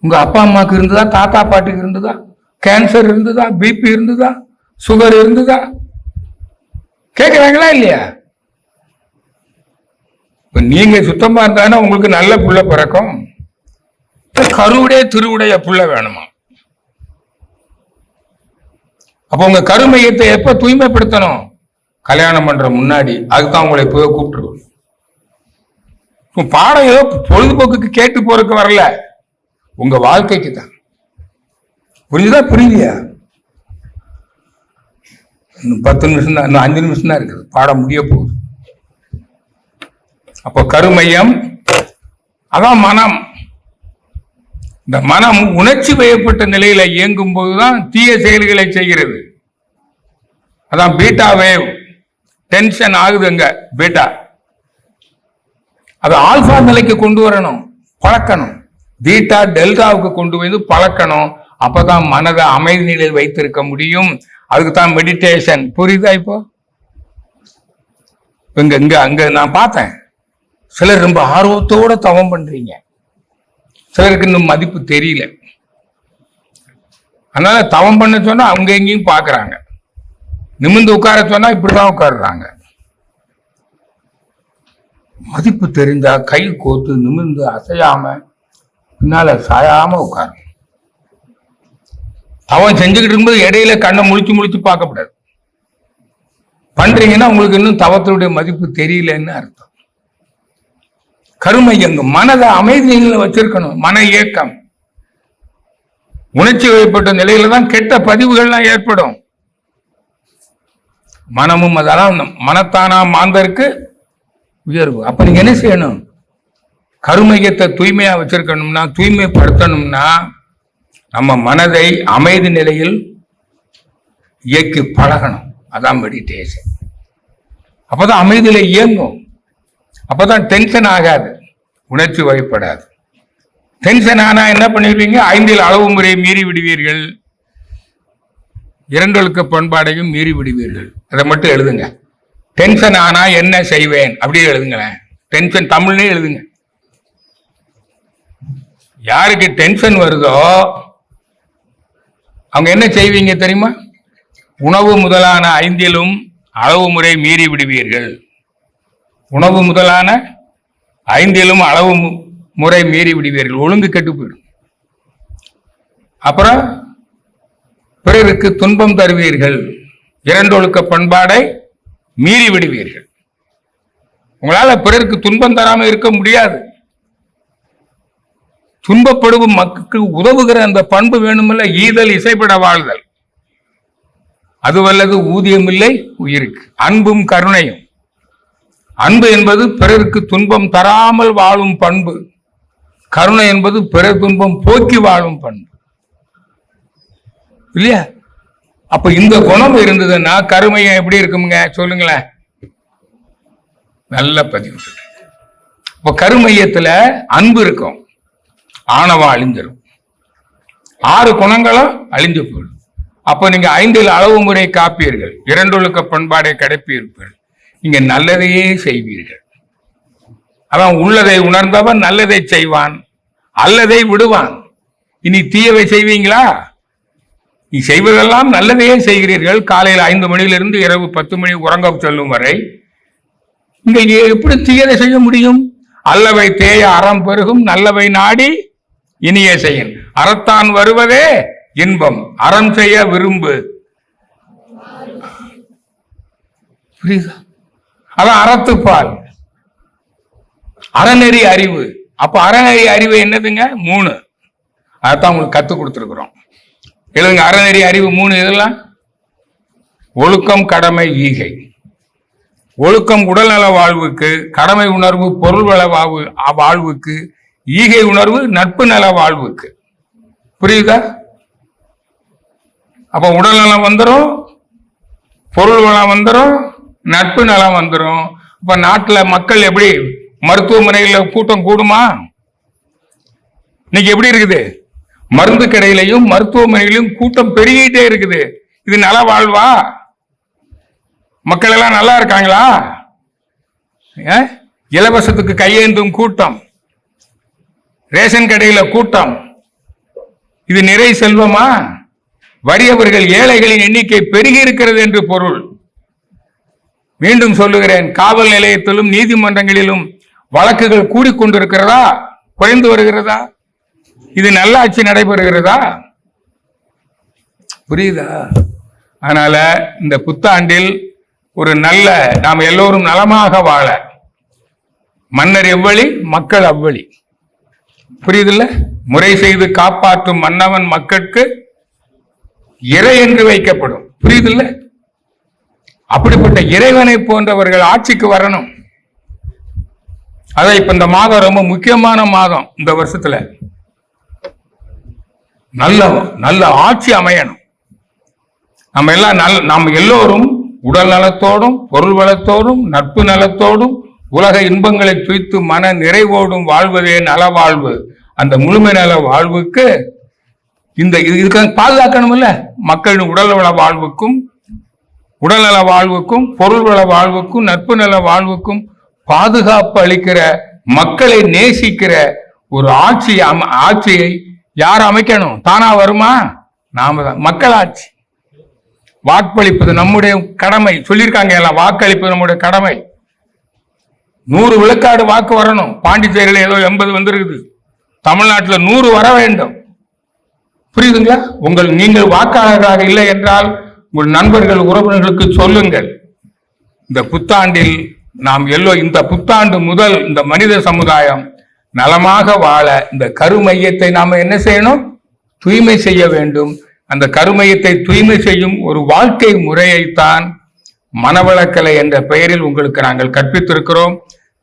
உங்க அப்பா அம்மாவுக்கு இருந்ததா, தாத்தா பாட்டிக்கு இருந்ததா, கேன்சர் இருந்ததா, பிபி இருந்ததா, சுகர் இருந்ததா, கேட்கிறாங்களா இல்லையா? நீங்க சுத்தமா இருந்தானே உங்களுக்கு நல்ல புள்ள பிறக்கும். கருவுடைய திருவுடைய புள்ள வேணுமா? அப்ப உங்க கருமையத்தை எப்ப தூய்மைப்படுத்தணும்? கல்யாணம் பண்ற முன்னாடி. அதுதான் உங்களை இப்பவே கூப்பிட்டுருக்கோம். பாடம் ஏதோ பொழுதுபோக்குக்கு கேட்டு போறதுக்கு வரல, உங்க வாழ்க்கைக்கு தான். புரிஞ்சுதா? புரியலையா? இன்னும் 10 நிமிஷம் தான், இன்னும் 5 நிமிஷம் தான் இருக்குது, பாடம் முடிய போகுது. அப்போ கருமையம் அதான் மனம். இந்த மனம் உணர்ச்சி வயப்பட்ட நிலையில இயங்கும் போதுதான் தீய செயல்களை செய்கிறது. அதான் பீட்டா வேவ். டென்ஷன் ஆகுதுங்க பீட்டா. அது ஆல்பா நிலைக்கு கொண்டு வரணும், பழக்கணும். பீட்டா டெல்டாவுக்கு கொண்டு வந்து பழக்கணும். அப்பதான் மனதை அமைதி நிலையில் வைத்திருக்க முடியும். அதுக்கு தான் மெடிடேஷன். புரியுதா? இப்போ அங்க நான் பார்த்தேன், சிலர் ரொம்ப ஆர்வத்தோட தவம் பண்றீங்க, சிலருக்கு இன்னும் மதிப்பு தெரியல. அதனால தவம் பண்ண சொன்னா அவங்க எங்கேயும் பாக்குறாங்க, நிமிர்ந்து உட்கார சொன்னா இப்படிதான் உட்காருறாங்க. மதிப்பு தெரிஞ்சா கை கோத்து நிமிர்ந்து அசையாம பின்னால சாயாம உட்காரும். தவம் செஞ்சுக்கிட்டு இருக்கும்போது இடையில கண்ணை முழிச்சு பார்க்கக்கூடாது. பண்றீங்கன்னா உங்களுக்கு இன்னும் தவத்தினுடைய மதிப்பு தெரியலன்னு அர்த்தம். கருமையங்க மனதை அமைதி நிலையில வச்சிருக்கணும். மன இயக்கம் உணர்ச்சி வயப்பட்ட நிலையில தான் கெட்ட பதிவுகள்லாம் ஏற்படும். மனமும் அதெல்லாம் மனத்தானா மாந்தருக்கு உயர்வு. அப்ப நீங்க என்ன செய்யணும்? கருமையத்தை தூய்மையா வச்சிருக்கணும்னா, தூய்மைப்படுத்தணும்னா நம்ம மனதை அமைதி நிலையில் இயக்கி பழகணும். அதான் மெடிடேஷன். அப்பதான் அமைதியில இயங்கும். அப்பதான் டென்ஷன் ஆகாது, உணர்ச்சி வயப்படாது. டென்ஷன் ஆனா என்ன பண்ணிடுவீங்க? 5 அளவு முறையை மீறி விடுவீர்கள், 2 ஒழுக்க பண்பாடையும் மீறி விடுவீர்கள். அதை மட்டும் எழுதுங்க. டென்ஷன் ஆனா என்ன செய்வேன் அப்படியே எழுதுங்களேன். டென்ஷன் தமிழ்னே எழுதுங்க. யாருக்கு டென்ஷன் வருதோ அவங்க என்ன செய்வீங்க தெரியுமா? உணவு முதலான 5 அளவு முறை மீறி விடுவீர்கள். உணவு முதலான 5 அளவு முறை மீறி விடுவீர்கள். ஒழுங்கு கெட்டு போயிடும். அப்புறம் பிறருக்கு துன்பம் தருவீர்கள், 2 ஒழுக்க பண்பாடை மீறி விடுவீர்கள். உங்களால பிறருக்கு துன்பம் தராம இருக்க முடியாது. துன்பப்படும் மக்களுக்கு உதவுகிற அந்த பண்பு வேணுமில்ல. ஈதல் இசைப்பட வாழ்தல், அது வல்லது ஊதியம் இல்லை உயிருக்கு. அன்பும் கருணையும். அன்பு என்பது பிறருக்கு துன்பம் தராமல் வாழும் பண்பு. கருணை என்பது பிறர் துன்பம் போக்கி வாழும் பண்பு, இல்லையா? அப்ப இந்த குணம் இருந்ததுன்னா கருமையம் எப்படி இருக்குமுங்க சொல்லுங்களேன்? நல்ல பதிவு. இப்ப கருமையத்துல அன்பு இருக்கும், ஆணவம் அழிஞ்சிடும், 6 குணங்களும் அழிஞ்சு போயிடும். அப்ப நீங்க 5 அளவு முறை காப்பீர்கள், 2 ஒழுக்க பண்பாடை கடைப்பீர்கள், நீங்க நல்லதையே செய்வீர்கள். அவன் உள்ளதை உணர்ந்தவன் நல்லதை செய்வான், அல்லதை விடுவான். இனி தீயவை செய்வீங்களா? நீ செய்வதெல்லாம் நல்லதையே செய்கிறீர்கள். காலையில் 5 மணியிலிருந்து இரவு 10 மணி உறங்க செல்லும் வரை இங்க எப்படி தீயதை செய்ய முடியும்? அல்லவை தேய அறம் பெருகும், நல்லவை நாடி இனிய செய்யும். அறத்தான் வருவதே இன்பம், அறம் செய்ய விரும்பு. புரியுதா? அதான் அறத்துப்பால். அறநெறி அறிவு. அப்ப அறநெறி அறிவு என்னதுங்க? 3. அதான் உங்களுக்கு கத்துக் கொடுத்துருக்குறோம். எழுதுங்க. அறநெறி அறிவு 3 இதெல்லாம்: ஒழுக்கம், கடமை, ஈகை. ஒழுக்கம் உடல்நல வாழ்வுக்கு, கடமை உணர்வு பொருள் வள வாழ்வுக்கு, ஈகை உணர்வு நட்பு நல வாழ்வுக்கு. புரியுதா? அப்ப உடல் நலம் வந்துடும், பொருள் வளம் வந்துடும், நட்பு நலம் வந்துடும். இப்ப நாட்டுல மக்கள் எப்படி மருத்துவமனையில் கூட்டம் கூடுமா? இன்னைக்கு எப்படி இருக்குது? மருந்து கடையிலையும் மருத்துவமனையிலும் கூட்டம் பெருகிட்டே இருக்குது. இது நல வாழ்வா? மக்கள் எல்லாம் நல்லா இருக்காங்களா? இலவசத்துக்கு கையேந்தும் கூட்டம், ரேஷன் கடையில கூட்டம், இது நிறை செல்வமா? வறியவர்கள் ஏழைகளின் எண்ணிக்கை பெருகி இருக்கிறது என்று பொருள். மீண்டும் சொல்லுகிறேன், காவல் நிலையத்திலும் நீதிமன்றங்களிலும் வழக்குகள் கூடிக்கொண்டிருக்கிறதா? குறைந்து வருகிறதா? இது நல்லாட்சி நடைபெறுகிறதா? புரியுதா? அதனால இந்த புத்தாண்டில் ஒரு நல்ல, நாம் எல்லோரும் நலமாக வாழ, மன்னர் எவ்வழி மக்கள் அவ்வழி. புரியுதில்ல? முறை செய்து காப்பாற்றும் மன்னவன் மக்களுக்கு இறை என்று வைக்கப்படும். புரியுதில்ல? அப்படிப்பட்ட இறைவனை போன்றவர்கள் ஆட்சிக்கு வரணும். அதான் இப்ப இந்த மாதம் ரொம்ப முக்கியமான மாதம். இந்த வருஷத்துல நல்ல நல்ல ஆட்சி அமையணும். நாம் எல்லோரும் உடல் நலத்தோடும் பொருள் வளத்தோடும் நட்பு நலத்தோடும் உலக இன்பங்களை துய்த்து மன நிறைவோடும் வாழ்வதே நல வாழ்வு. அந்த முழுமை நல வாழ்வுக்கு இதுக்காக பாதுகாக்கணும் இல்ல? மக்களின் உடல்நல வாழ்வுக்கும் உடல்நல வாழ்வுக்கும் பொருள் வள வாழ்வுக்கும் நட்பு நல வாழ்வுக்கும் பாதுகாப்பு அளிக்கிற, மக்களை நேசிக்கிற ஒரு ஆட்சியை யார் அமைக்கணும்? தானா வருமா? நாம தான். மக்களாட்சி. வாக்களிப்பது நம்முடைய கடமை. சொல்லியிருக்காங்க எல்லாம், வாக்களிப்பது நம்முடைய கடமை. 100 விழுக்காடு வாக்கு வரணும். பாண்டிச்சேரியில் ஏதோ 80 வந்திருக்குது. தமிழ்நாட்டில் 100 வர வேண்டும். புரியுதுங்களா? நீங்கள் வாக்காளராக இல்லை என்றால் உங்கள் நண்பர்கள் உறவினர்களுக்கு சொல்லுங்கள். இந்த புத்தாண்டில் இந்த புத்தாண்டு முதல் இந்த மனித சமுதாயம் நலமாக வாழ இந்த கருமையத்தை நாம என்ன செய்யணும்? தூய்மை செய்ய வேண்டும். அந்த கருமையத்தை தூய்மை செய்யும் ஒரு வாழ்க்கை முறையைத்தான் மனவளக்கலை என்ற பெயரில் உங்களுக்கு நாங்கள் கற்பித்திருக்கிறோம்.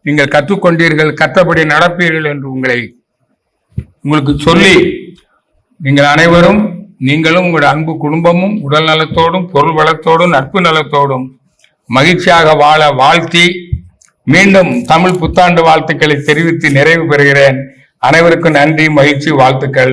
நீங்கள் கற்றுக்கொண்டீர்கள், கற்றபடி நடப்பீர்கள் என்று உங்களுக்கு சொல்லி, நீங்கள் அனைவரும், நீங்களும் உங்களுடைய அன்பு குடும்பமும் உடல் நலத்தோடும் பொருள் வளத்தோடும் நட்பு நலத்தோடும் மகிழ்ச்சியாக வாழ வாழ்த்தி மீண்டும் தமிழ் புத்தாண்டு வாழ்த்துக்களை தெரிவித்து நிறைவு பெறுகிறேன். அனைவருக்கும் நன்றி, மகிழ்ச்சி, வாழ்த்துக்கள்.